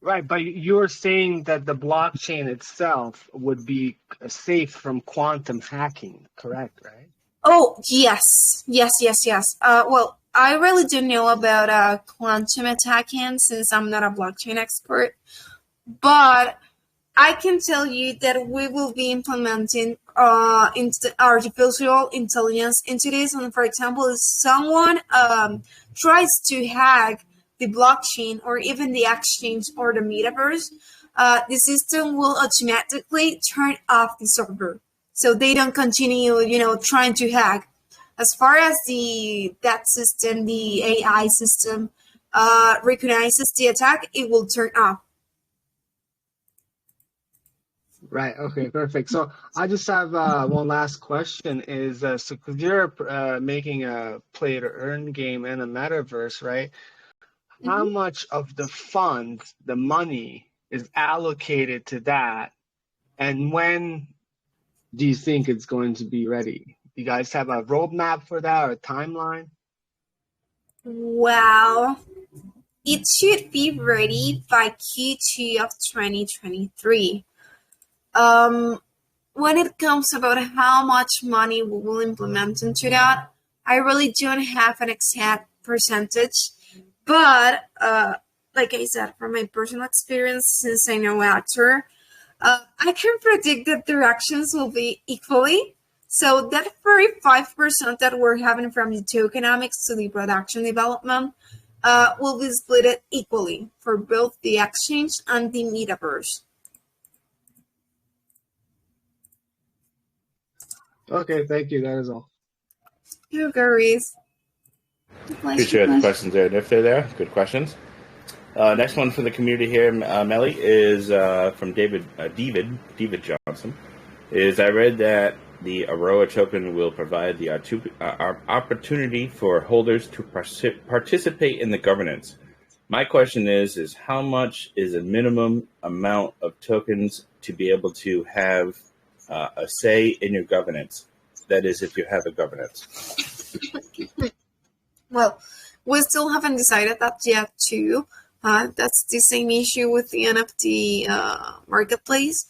Right, but you're saying that the blockchain itself would be safe from quantum hacking, correct, right? Oh, yes. Well, I really don't know about quantum attacking since I'm not a blockchain expert, but I can tell you that we will be implementing artificial intelligence into this. And for example, if someone tries to hack the blockchain or even the exchange or the metaverse, the system will automatically turn off the server, so they don't continue, trying to hack. As far as that system, the AI system, recognizes the attack, it will turn off. Right. Okay. Perfect. So I just have one last question. Is so because you're making a play to earn game in a metaverse, right? How much of the funds, the money, is allocated to that And when do you think it's going to be ready? You guys have a roadmap for that or a timeline? Well, it should be ready by Q2 of 2023. When it comes about how much money we will implement into that, I really don't have an exact percentage. But like I said, from my personal experience, since I know actor, I can predict that directions will be equally. So that 35% that we're having from the tokenomics to the production development will be split equally for both the exchange and the metaverse. Okay, thank you. That is all. No worries. Appreciate the questions there. And if they're there, good questions. Next one from the community here, Melly, is from David Johnson. I read that the ARORA Token will provide the opportunity for holders to participate in the governance. My question is how much is a minimum amount of tokens to be able to have a say in your governance? That is, if you have a governance. Well, we still haven't decided that yet, too. That's the same issue with the NFT marketplace.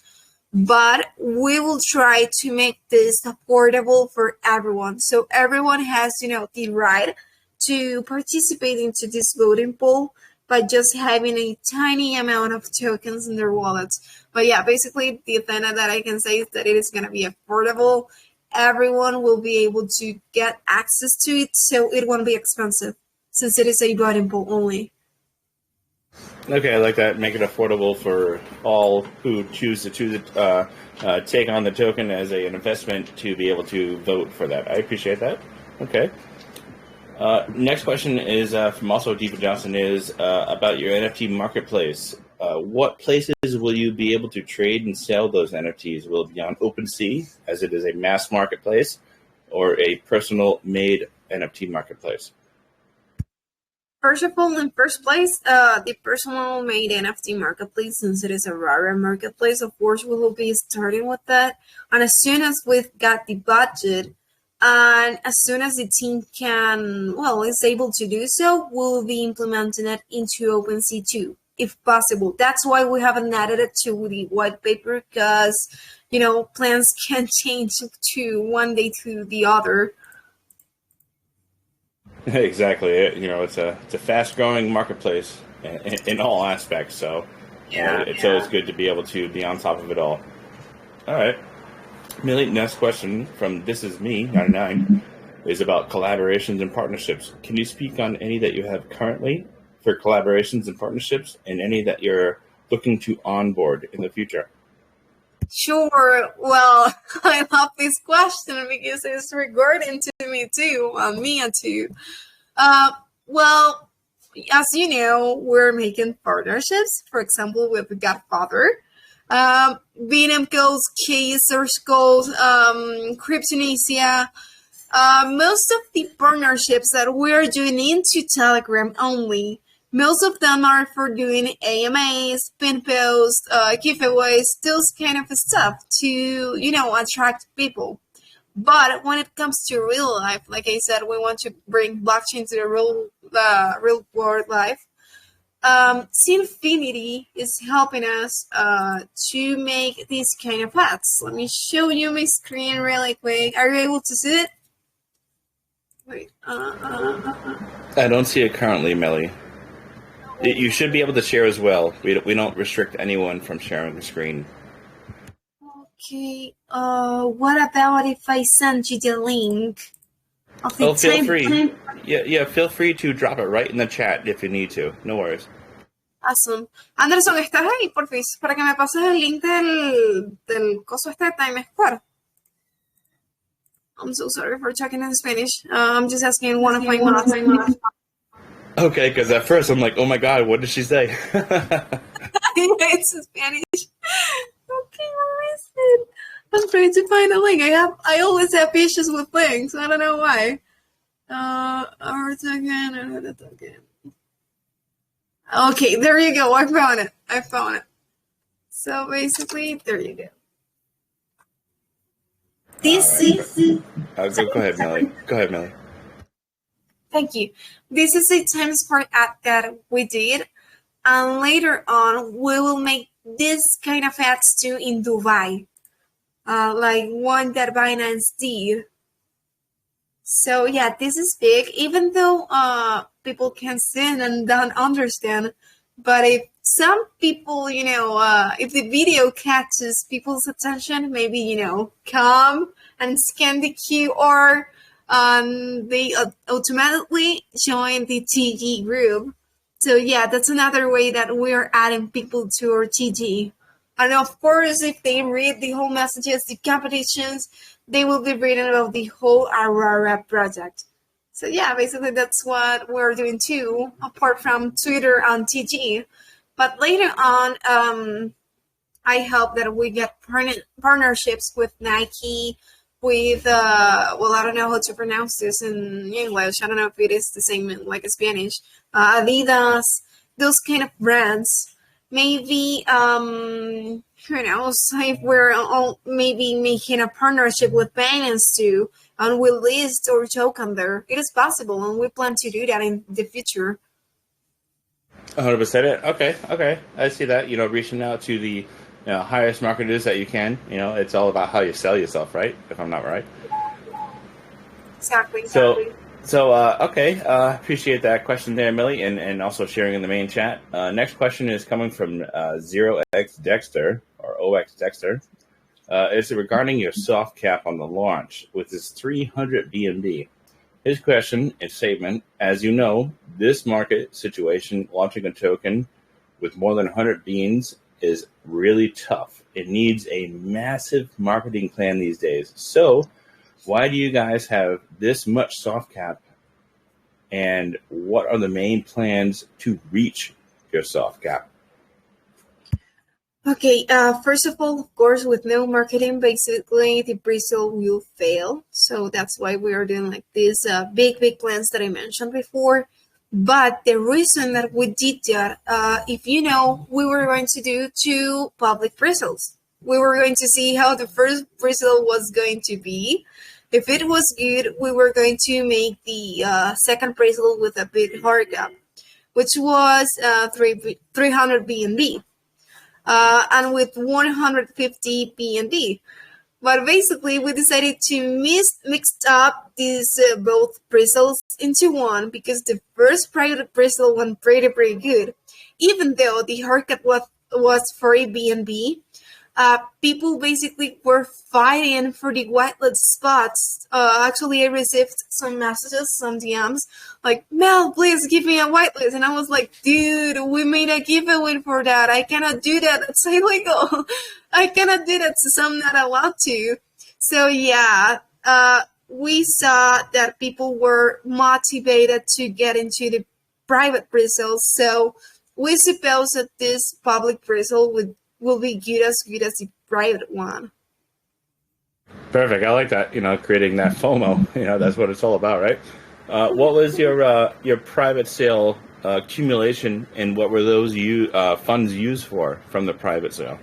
But we will try to make this affordable for everyone. So everyone has, the right to participate into this voting pool by just having a tiny amount of tokens in their wallets. But yeah, basically the thing that I can say is that it is going to be affordable. Everyone will be able to get access to it, so it won't be expensive since it is a voting pool only. Okay, I like that. Make it affordable for all who choose to take on the token as an investment to be able to vote for that. I appreciate that. Okay. Next question is from also Diva Johnson is about your NFT marketplace. What places will you be able to trade and sell those NFTs? Will it be on OpenSea, as it is a mass marketplace, or a personal-made NFT marketplace? First of all, in first place, the personal made NFT marketplace, since it is a rare marketplace, of course, we will be starting with that. And as soon as we've got the budget, and as soon as the team is able to do so, we'll be implementing it into OpenSea too, if possible. That's why we haven't added it to the white paper, because, plans can change to one day to the other. Exactly. It's a fast-growing marketplace in all aspects. So it's always good to be able to be on top of it all. All right. Millie, next question from This Is Me 99 is about collaborations and partnerships. Can you speak on any that you have currently for collaborations and partnerships, and any that you're looking to onboard in the future? Sure. Well, I love this question because it's regarding to me too, Mia too. Well, as you know, we're making partnerships, for example, with Godfather, Venomco's, K-Circles, Cryptonesia. Most of the partnerships that we're doing into Telegram only, most of them are for doing AMAs, pin posts, giveaways, those kind of stuff to, attract people. But when it comes to real life, like I said, we want to bring blockchain to the real world life. Sinfinity is helping us to make these kind of ads. Let me show you my screen really quick. Are you able to see it? Wait. I don't see it currently, Melly. You should be able to share as well. We don't restrict anyone from sharing the screen. Okay. What about if I send you the link? Feel free. Yeah, feel free to drop it right in the chat if you need to. No worries. Awesome. Anderson, ¿estás ahí, porfis? Para que me pases el link del coso de Times Square. I'm so sorry for talking in Spanish. I'm just asking one of my mods. Okay, because at first I'm like, oh my god, what did she say? It's in Spanish. Okay, what is it? I'm trying to find a link. I always have issues with links. I don't know why. ARORA Token. Okay, there you go. I found it. So basically, there you go. This is Go ahead, Millie. Go ahead, Millie. Thank you. This is a time sport ad that we did, and later on we will make this kind of ads too in Dubai, like one that Binance did. So yeah, this is big, even though people can see and don't understand. But if some people, if the video catches people's attention, maybe, come and scan the QR, they automatically join the TG group. So yeah, that's another way that we're adding people to our TG. And of course, if they read the whole messages, the competitions, they will be reading about the whole Aurora project. So yeah, basically that's what we're doing too, apart from Twitter and TG. But later on, I hope that we get partnerships with Nike, with, I don't know how to pronounce this in English. I don't know if it is the same in like Spanish. Adidas, those kind of brands. Maybe, who knows, if we're all maybe making a partnership with Binance too, and we list our token there. It is possible, and we plan to do that in the future. 100%. Okay. I see that. Reaching out to the highest marketers that you can. It's all about how you sell yourself, right? If I'm not right. Exactly. So okay. Appreciate that question there, Millie, and also sharing in the main chat. Next question is coming from 0x Dexter or OX Dexter. It's regarding your soft cap on the launch with this 300 BNB. His question and statement, as you know, this market situation, launching a token with more than 100 beans is really tough. It needs a massive marketing plan these days. So why do you guys have this much soft cap, and what are the main plans to reach your soft cap? Okay, first of all, of course, with no marketing, basically the Presale will fail. So that's why we are doing like these big plans that I mentioned before. But the reason that we did that, if you know, we were going to do 2 public Presales. We were going to see how the first Presale was going to be. If it was good, we were going to make the second Presale with a big hard cap, which was 300 BNB. And with 150 BNB. But basically, we decided to mix up these both Presales into one, because the first private Presale went pretty good. Even though the haircut was for a BNB, people basically were fighting for the whitelist spots. Actually, I received some messages, some DMs, like, Mel, please give me a whitelist. And I was like, dude, we made a giveaway for that. I cannot do that. It's illegal. I cannot do that, so I'm not allowed to. So yeah, we saw that people were motivated to get into the private Presale. So we suppose that this public Presale will be good as the private one. Perfect. I like that. Creating that FOMO. That's what it's all about, right? What was your private sale accumulation, and what were those funds used for from the private sale?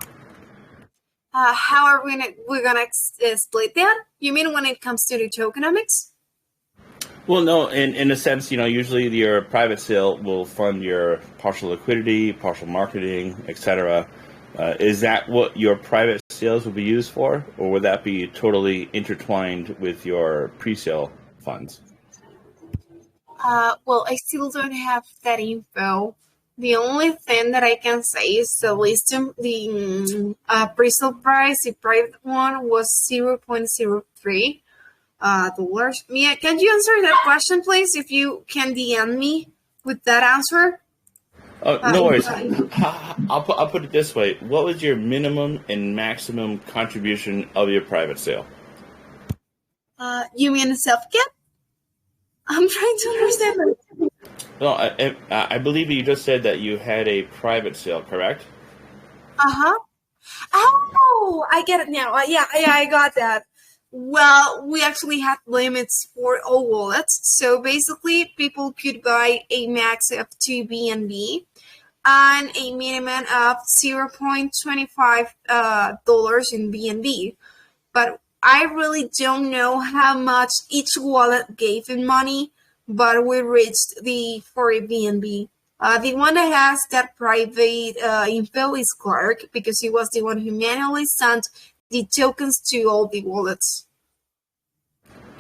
How are we're gonna split that? You mean when it comes to the tokenomics? Well, no. In a sense, usually your private sale will fund your partial liquidity, partial marketing, etc. Is that what your private sales will be used for, or would that be totally intertwined with your pre-sale funds? Well, I still don't have that info. The only thing that I can say is the pre-sale price, the private one, was $0.03 dollars. Mia, can you answer that question, please? If you can DM me with that answer. Oh, no worries. I'll put it this way. What was your minimum and maximum contribution of your private sale? You mean self-cap? I'm trying to understand that. No, I believe you just said that you had a private sale, correct? Uh-huh. Oh, I get it now. Yeah, I got that. Well, we actually had limits for all wallets. So basically, people could buy a max of 2 BNB and a minimum of $0.25 in BNB. But I really don't know how much each wallet gave in money, but we reached the 40 BNB. The one that has that private info is Clark, because he was the one who manually sent the tokens to all the wallets.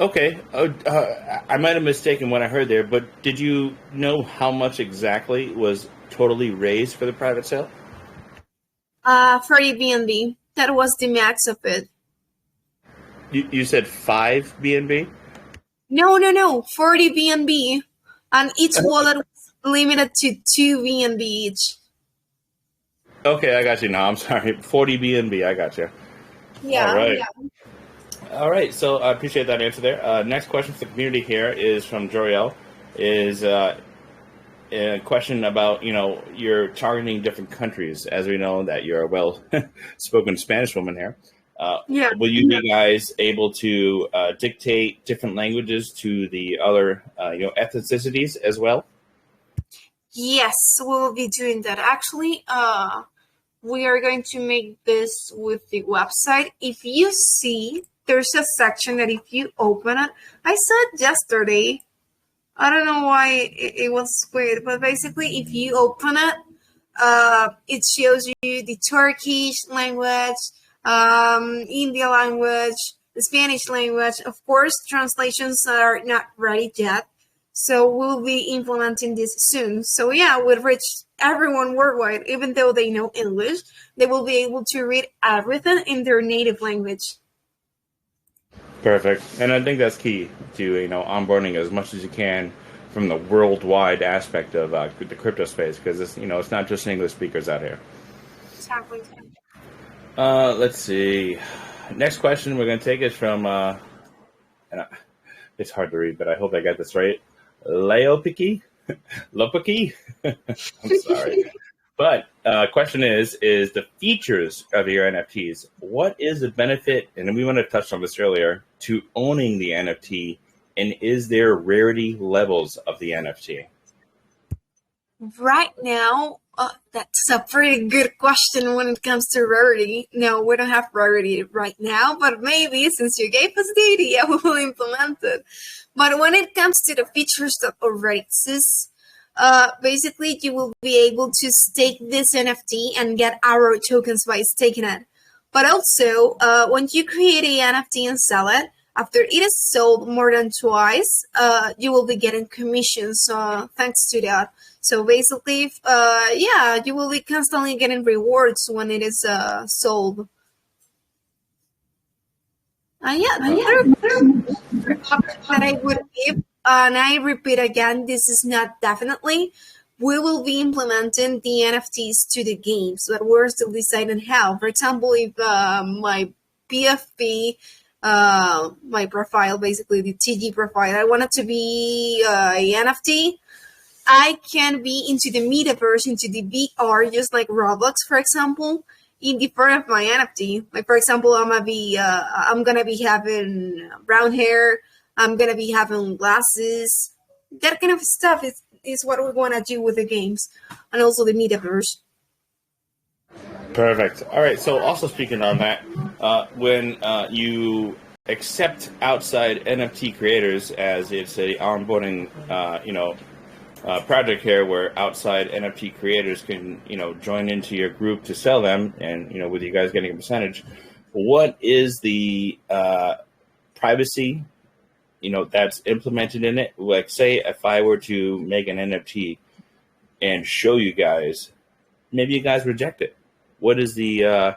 Okay. I might have mistaken what I heard there, but did you know how much exactly was totally raised for the private sale? 40 BNB. That was the max of it. You said 5 BNB? No. 40 BNB. And each wallet was limited to 2 BNB each. Okay, I got you now. I'm sorry. 40 BNB. I got you. Yeah. All right. Yeah. All right. So I appreciate that answer there. Next question for the community here is from Joriel. Is a question about, you're targeting different countries. As we know that you're a well-spoken Spanish woman here. Will you be guys able to dictate different languages to the other, ethnicities as well? Yes, we'll be doing that. Actually, we are going to make this with the website. If you see, there's a section that if you open it, I saw it yesterday. I don't know why it was weird, but basically, if you open it, it shows you the Turkish language, India language, the Spanish language. Of course, translations are not ready yet, so we'll be implementing this soon. So yeah, we'll reach everyone worldwide. Even though they know English, they will be able to read everything in their native language. Perfect. And I think that's key to, onboarding as much as you can from the worldwide aspect of the crypto space, because it's not just English speakers out here. Exactly. Let's see. Next question we're going to take is from, it's hard to read, but I hope I got this right. Leopiki? Lopiki? I'm sorry. But question is the features of your NFTs, what is the benefit, and we want to touch on this earlier, to owning the NFT, and is there rarity levels of the NFT? Right now, that's a pretty good question when it comes to rarity. No, we don't have rarity right now, but maybe since you gave us the idea, we will implement it. But when it comes to the features that already exist, basically you will be able to stake this NFT and get ARORA tokens by staking it. But also, when you create a NFT and sell it, after it is sold more than twice, you will be getting commissions thanks to that. So basically, you will be constantly getting rewards when it is sold. That I would give, and I repeat again, this is not definitely. We will be implementing the NFTs to the games, but we're still deciding how. For example, if my PFP, my profile, basically the TG profile, I want it to be a NFT, I can be into the Metaverse, into the VR, just like Roblox, for example, in the front of my NFT. Like, for example, I'm gonna be having brown hair. I'm gonna be having glasses. That kind of stuff is what we want to do with the games, and also the Metaverse. Perfect. All right. So, also speaking on that, when you accept outside NFT creators as it's a onboarding, project here where outside NFT creators can, join into your group to sell them, and with you guys getting a percentage, what is the privacy, that's implemented in it? Like, say if I were to make an NFT and show you guys, maybe you guys reject it. What is the,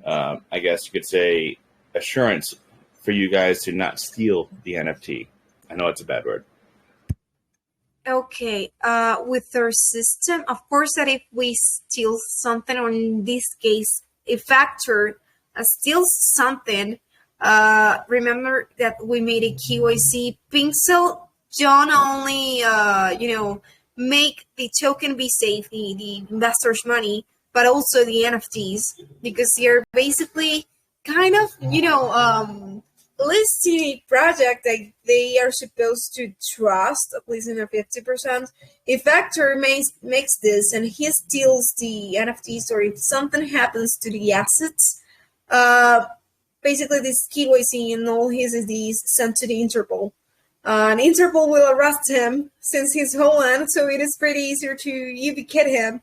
I guess you could say, assurance for you guys to not steal the NFT? I know it's a bad word. Okay, with our system, of course, that if we steal something, or in this case, a factor steals something, remember that we made a KYC. Pixel don't only, make the token be safe, the investor's money, but also the NFTs, because you're basically kind of, listing a project that they are supposed to trust, at least in a 50%. If Factor makes this and he steals the NFTs, or if something happens to the assets, basically this KYC and all his IDs sent to the Interpol. And Interpol will arrest him since he's Holland, so it is pretty easier to ubicate him.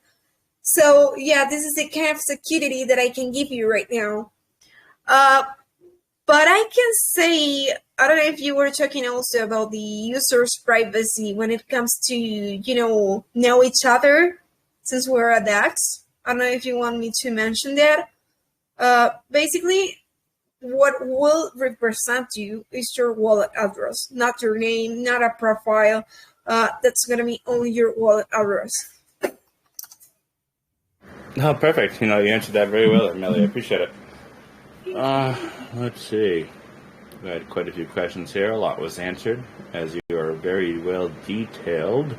So yeah, this is the kind of security that I can give you right now. But I can say, I don't know if you were talking also about the user's privacy when it comes to, know each other, since we're at Doxxed. I don't know if you want me to mention that. Basically, what will represent you is your wallet address, not your name, not a profile. That's going to be only your wallet address. No, perfect. You answered that very well, Melly. I appreciate it. Let's see. We had quite a few questions here. A lot was answered, as you are very well detailed.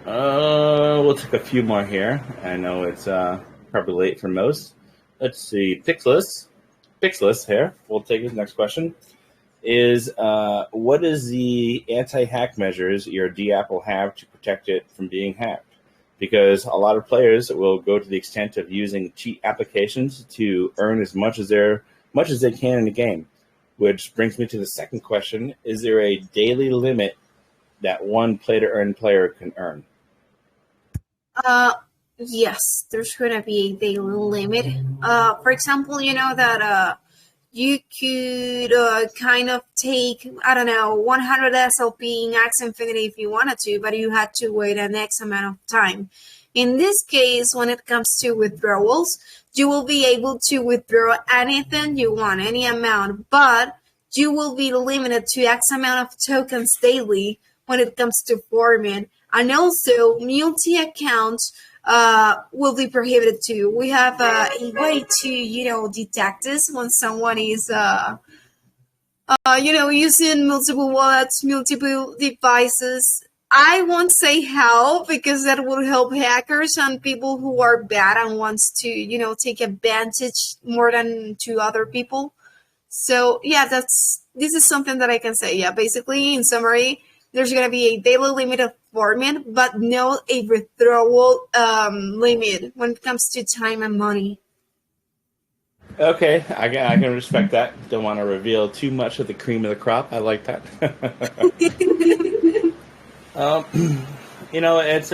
We'll take a few more here. I know it's probably late for most. Let's see. Pixless here. We'll take his next question. Is what is the anti-hack measures your DApp will have to protect it from being hacked? Because a lot of players will go to the extent of using cheat applications to earn as much as they can in the game. Which brings me to the second question. Is there a daily limit that one play-to-earn player can earn? Yes, there's going to be a daily limit. For example, that you could kind of take, 100 SLP in Axie Infinity if you wanted to, but you had to wait an X amount of time. In this case, when it comes to withdrawals, you will be able to withdraw anything you want, any amount, but you will be limited to X amount of tokens daily when it comes to farming. And also, multi-accounts will be prohibited too. We have a way to, detect this when someone is, using multiple wallets, multiple devices. I won't say how, because that will help hackers and people who are bad and wants to, take advantage more than to other people. So yeah, this is something that I can say. Yeah, basically, in summary, there's going to be a daily limit of farming, but no a withdrawal limit when it comes to time and money. Okay, I can respect that. Don't want to reveal too much of the cream of the crop. I like that. It's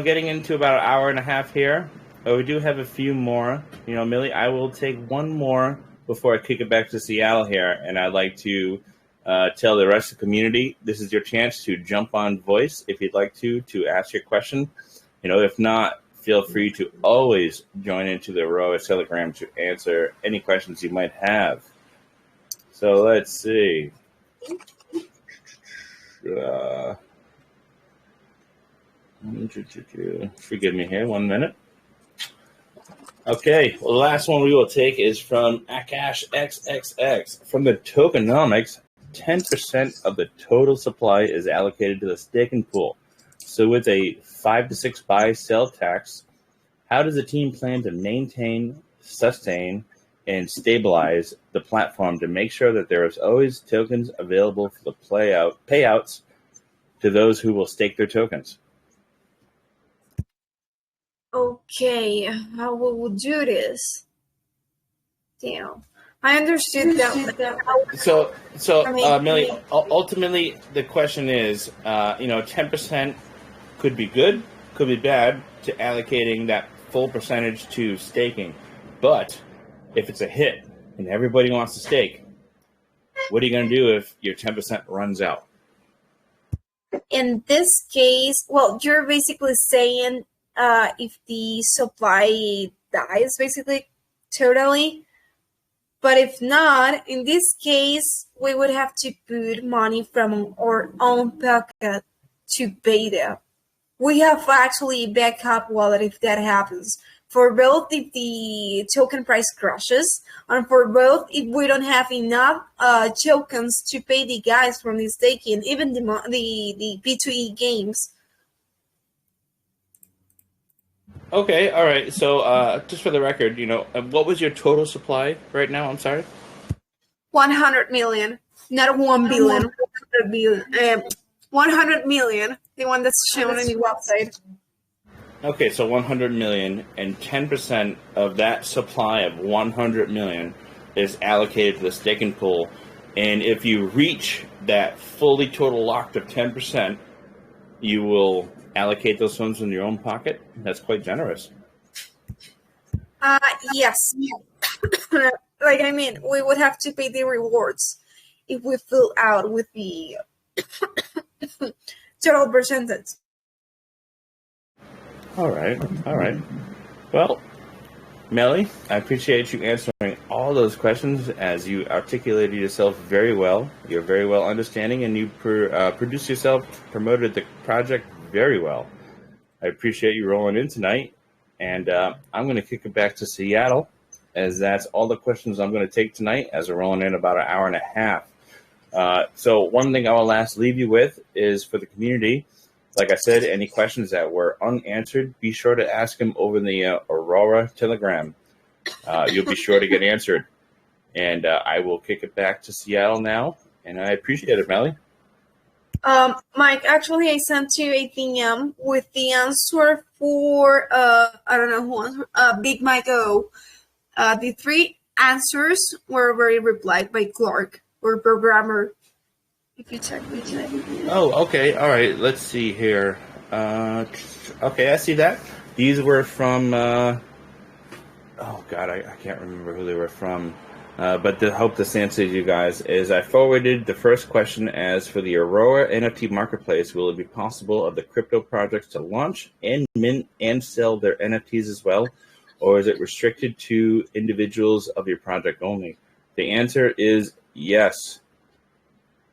getting into about an hour and a half here. But we do have a few more. Millie, I will take one more before I kick it back to Seattle here, and I'd like to tell the rest of the community this is your chance to jump on voice if you'd like to ask your question. If not, feel free to always join into the Aurora Telegram to answer any questions you might have. So let's see. Forgive me here, 1 minute. Okay, well, the last one we will take is from Akash XXX. From the tokenomics, 10% of the total supply is allocated to the staking pool. So with a 5 to 6 buy-sell tax, how does the team plan to maintain, sustain, and stabilize the platform to make sure that there is always tokens available for the payouts to those who will stake their tokens? Okay, how we will do this? Damn. I understood that. So, Millie, ultimately, the question is, 10% could be good, could be bad to allocating that full percentage to staking. But if it's a hit and everybody wants to stake, what are you going to do if your 10% runs out? In this case, well, you're basically saying if the supply dies, basically, totally. But if not, in this case, we would have to put money from our own pocket to pay them. We have actually a backup wallet if that happens. For both, if the token price crashes, and for both, if we don't have enough tokens to pay the guys from the staking, even the B2E games. Okay, all right. So just for the record, what was your total supply right now? I'm sorry? 100 million, not 1 billion. 100 million, the one that's shown on the website. Okay, so 100 million, and 10% of that supply of 100 million is allocated to the staking pool. And if you reach that fully total locked of 10%, you will allocate those funds in your own pocket. That's quite generous. Yes. Like, I mean, we would have to pay the rewards if we fill out with the total percentage. All right. Well, Melly, I appreciate you answering all those questions as you articulated yourself very well. You're very well understanding, and you produced yourself, promoted the project very well. I appreciate you rolling in tonight, and I'm going to kick it back to Seattle, as that's all the questions I'm going to take tonight, as we're rolling in about an hour and a half. So one thing I will last leave you with is for the community. Like I said, any questions that were unanswered, be sure to ask them over the ARORA Telegram. You'll be sure to get answered. And I will kick it back to Seattle now, and I appreciate it, Melly. Mike, actually, I sent you a DM with the answer for, I don't know who, Big Mike O. The 3 answers were already replied by Clark, or programmer. If you check me today. Oh, okay. All right. Let's see here. Okay, I see that. These were from, oh, God, I can't remember who they were from. But the hope this answers you guys is I forwarded the first question as for the Aurora NFT marketplace, will it be possible of the crypto projects to launch and mint and sell their NFTs as well? Or is it restricted to individuals of your project only? The answer is yes.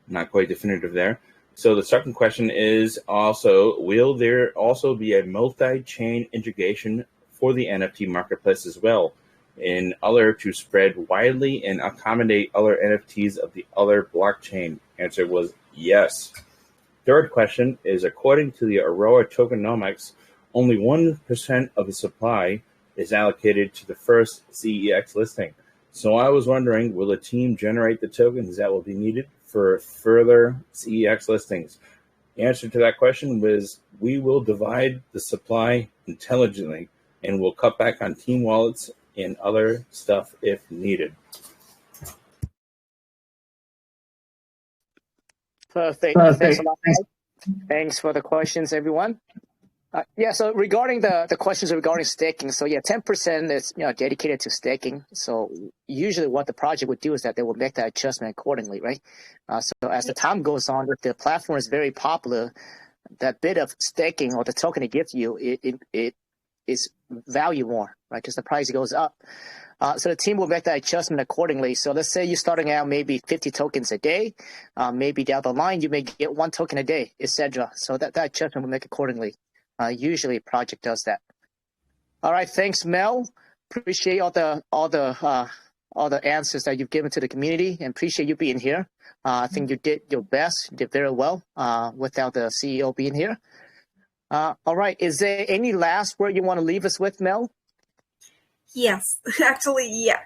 Not quite definitive there. So the second question is also, will there also be a multi-chain integration for the NFT marketplace as well, in other to spread widely and accommodate other NFTs of the other blockchain? Answer was yes. Third question is, according to the ARORA Tokenomics, only 1% of the supply is allocated to the first CEX listing. So I was wondering, will the team generate the tokens that will be needed for further CEX listings? The answer to that question was, we will divide the supply intelligently and we'll cut back on team wallets and other stuff if needed. Perfect. Thanks a lot. Thanks for the questions, everyone. So regarding the questions regarding staking, so 10% is dedicated to staking. So usually what the project would do is that they will make that adjustment accordingly, right? So as the time goes on, if the platform is very popular, that bit of staking or the token it gives you, it is value more, right? Because the price goes up. So the team will make that adjustment accordingly. So let's say you're starting out maybe 50 tokens a day. Maybe down the line, you may get 1 token a day, etc. So that adjustment will make accordingly. Usually a project does that. All right, thanks, Mel. Appreciate all the answers that you've given to the community, and appreciate you being here. I think you did your best. You did very well without the CEO being here. All right, is there any last word you want to leave us with, Mel? Yes, actually, yeah.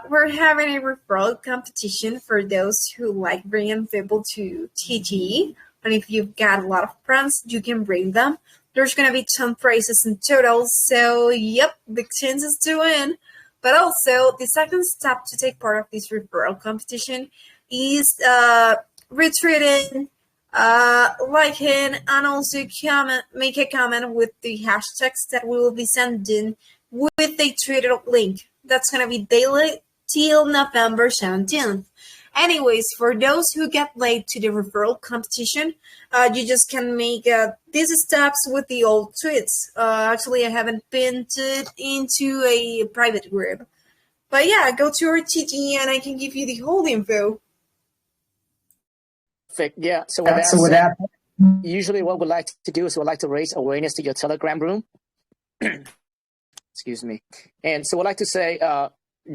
We're having a referral competition for those who like bringing people to TG. And if you've got a lot of friends, you can bring them. There's going to be 10 prizes in total. So, yep, big chances to win. But also, the second step to take part of this referral competition is retweeting, liking, and also make a comment with the hashtags that we will be sending with a Twitter link. That's going to be daily till November 17th. Anyways, for those who get late to the referral competition, you just can make these steps with the old tweets. Actually, I haven't pinned it into a private group. But yeah, go to our TG and I can give you the whole info. Perfect. Yeah. So with that, usually what we like to do is we like to raise awareness to your Telegram room. Excuse me. And so we'd like to say,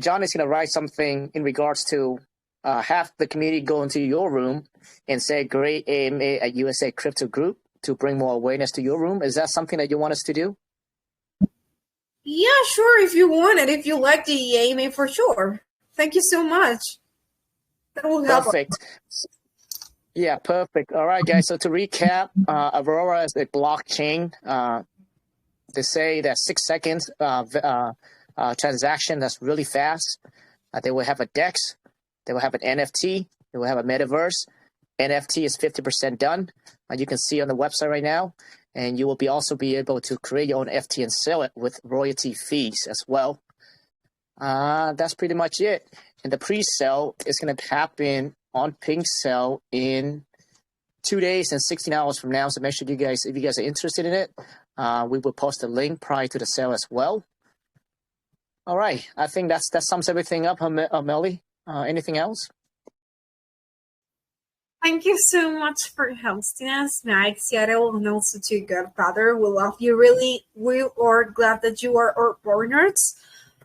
John is going to write something in regards to have the community go into your room and say great AMA at USA Crypto Group to bring more awareness to your room. Is that something that you want us to do? Yeah, sure, if you want it. If you like the AMA, for sure. Thank you so much. That will help. Perfect. Yeah, perfect. All right, guys. So to recap, Aurora is a blockchain. They say that 6 seconds transaction, that's really fast. They will have a DEX. They will have an NFT. They will have a Metaverse. NFT is 50% done. You can see on the website right now. And you will also be able to create your own NFT and sell it with royalty fees as well. That's pretty much it. And the pre-sale is going to happen on PinkSale in 2 days and 16 hours from now. So make sure if you guys are interested in it, we will post a link prior to the sale as well. All right. I think that sums everything up, Melly. Anything else? Thank you so much for hosting us, Mike, Seattle, and also to Godfather. We love you really. We are glad that you are our partners.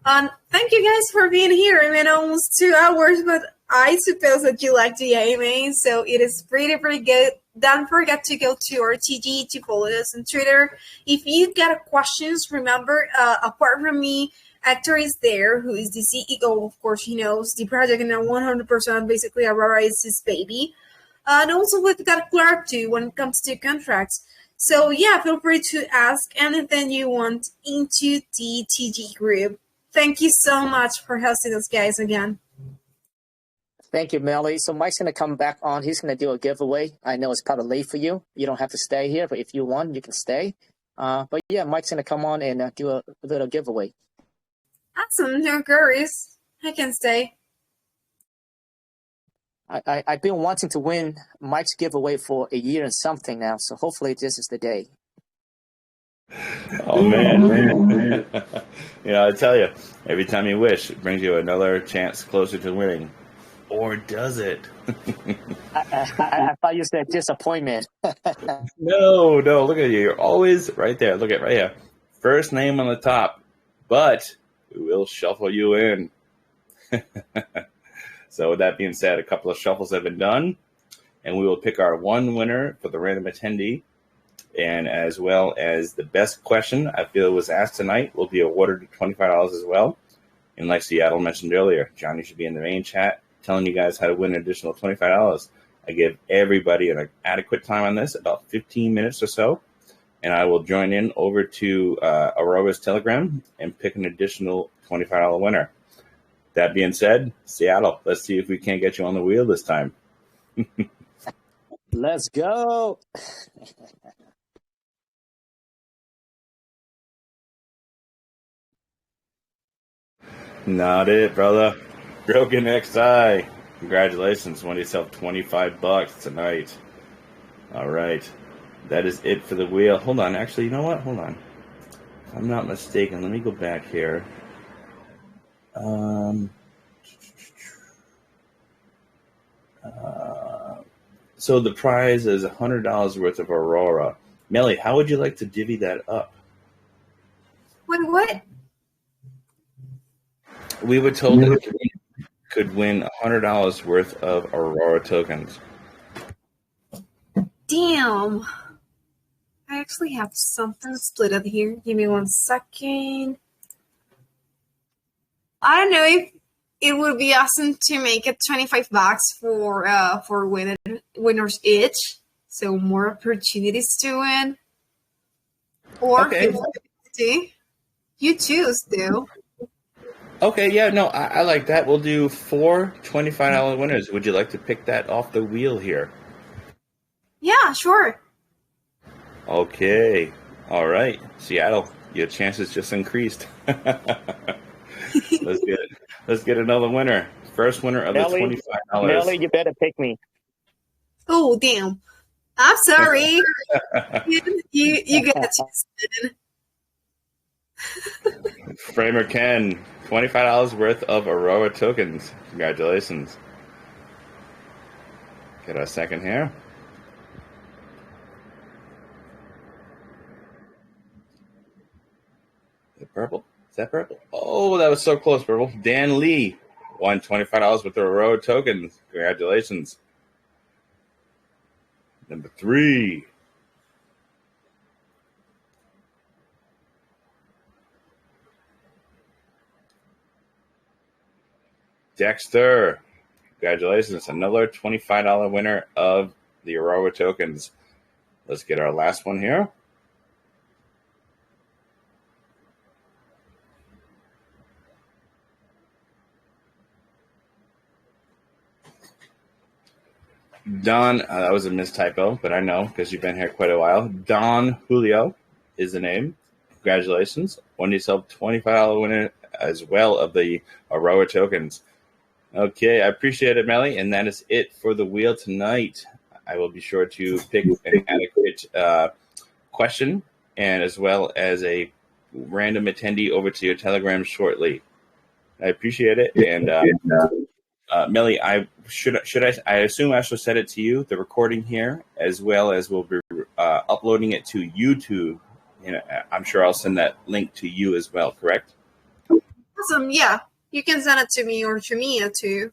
Thank you guys for being here. I mean, almost 2 hours, but I suppose that you like the anime, so it is pretty good. Don't forget to go to our TG to follow us on Twitter. If you got questions, remember, apart from me, Hector is there, who is the CEO. Of course, he knows the project, and 100% basically Aurora is his baby. And also we've got Clark too when it comes to contracts. So yeah, feel free to ask anything you want into the TG group. Thank you so much for hosting us, guys, again. Thank you, Melly. So Mike's going to come back on. He's going to do a giveaway. I know it's probably late for you. You don't have to stay here, but if you want, you can stay. But yeah, Mike's going to come on and do a little giveaway. Awesome. No worries. I can stay. I've been wanting to win Mike's giveaway for a year and something now, so hopefully this is the day. Oh, man. I tell you, every time you wish, it brings you another chance closer to winning. Or does it? I thought you said disappointment. No, look at you. You're always right there. Look at right here. First name on the top, but we will shuffle you in. So with that being said, a couple of shuffles have been done, and we will pick our one winner for the random attendee, and as well as the best question I feel was asked tonight will be awarded $25 as well. And like Seattle mentioned earlier, Johnny should be in the main chat telling you guys how to win an additional $25. I give everybody an adequate time on this, about 15 minutes or so, and I will join in over to Aurora's Telegram and pick an additional $25 winner. That being said, Seattle, let's see if we can't get you on the wheel this time. Let's go. Not it, brother. Broken XI. Congratulations. Won yourself $25 tonight. All right. That is it for the wheel. Hold on. Actually, you know what? Hold on. If I'm not mistaken, let me go back here. So the prize is $100 worth of Aurora. Melly, how would you like to divvy that up? What? We were told that we could win $100 worth of ARORA tokens. Damn. I actually have something split up here. Give me 1 second. I don't know if it would be awesome to make it $25 for winners each, so more opportunities to win. Or Okay. 50. You choose, though. Okay, yeah, no, I like that. We'll do 4 $25 winners. Would you like to pick that off the wheel here? Yeah, sure. Okay. All right. Seattle, your chances just increased. Let's get another winner. First winner of Melly, the $25. Melly, you better pick me. Oh, damn. I'm sorry. you got to. Framer Ken, $25 worth of Aurora tokens. Congratulations. Get a second here. Is it purple? Is that purple? Oh, that was so close, purple. Dan Lee won $25 with the Aurora tokens. Congratulations. Number 3. Dexter. Congratulations. Another $25 winner of the Aurora tokens. Let's get our last one here. Don, that was a mistypo, but I know because you've been here quite a while. Don Julio is the name. Congratulations. Won yourself $25 winner as well of the ARORA tokens. Okay, I appreciate it, Melly, and that is it for the wheel tonight. I will be sure to pick an adequate question and as well as a random attendee over to your Telegram shortly. I appreciate it, and Melly, I assume I should set it to you, the recording here, as well as we'll be uploading it to YouTube. I'm sure I'll send that link to you as well, correct? Awesome, yeah. You can send it to me or to Mia too.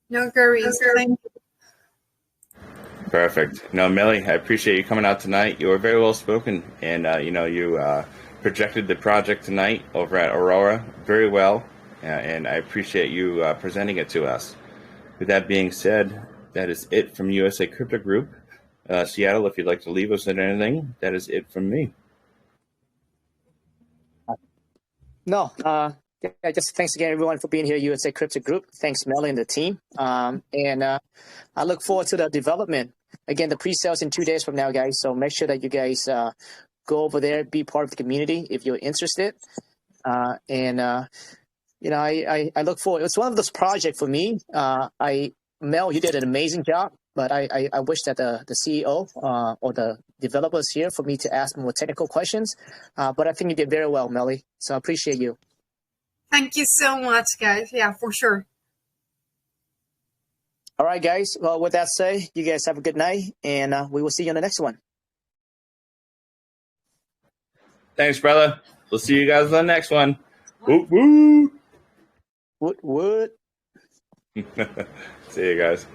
No worries. Thank you. Perfect. No, Melly, I appreciate you coming out tonight. You were very well spoken, and you projected the project tonight over at Aurora very well, and I appreciate you presenting it to us. With that being said, that is it from USA Crypto Group. Seattle, if you'd like to leave us with anything, that is it from me. No, yeah, just thanks again, everyone, for being here, USA Crypto Group. Thanks, Melly and the team. And I look forward to the development. Again, the pre-sales in 2 days from now, guys. So make sure that you guys go over there, be part of the community if you're interested. I look forward. It's one of those projects for me. Mel, you did an amazing job, but I wish that the CEO or the developers here for me to ask more technical questions. But I think you did very well, Melly. So I appreciate you. Thank you so much, guys. Yeah, for sure. All right, guys. Well, with that said, you guys have a good night, and we will see you on the next one. Thanks, brother. We'll see you guys on the next one. Woot, woot. Woot, woot. See you guys.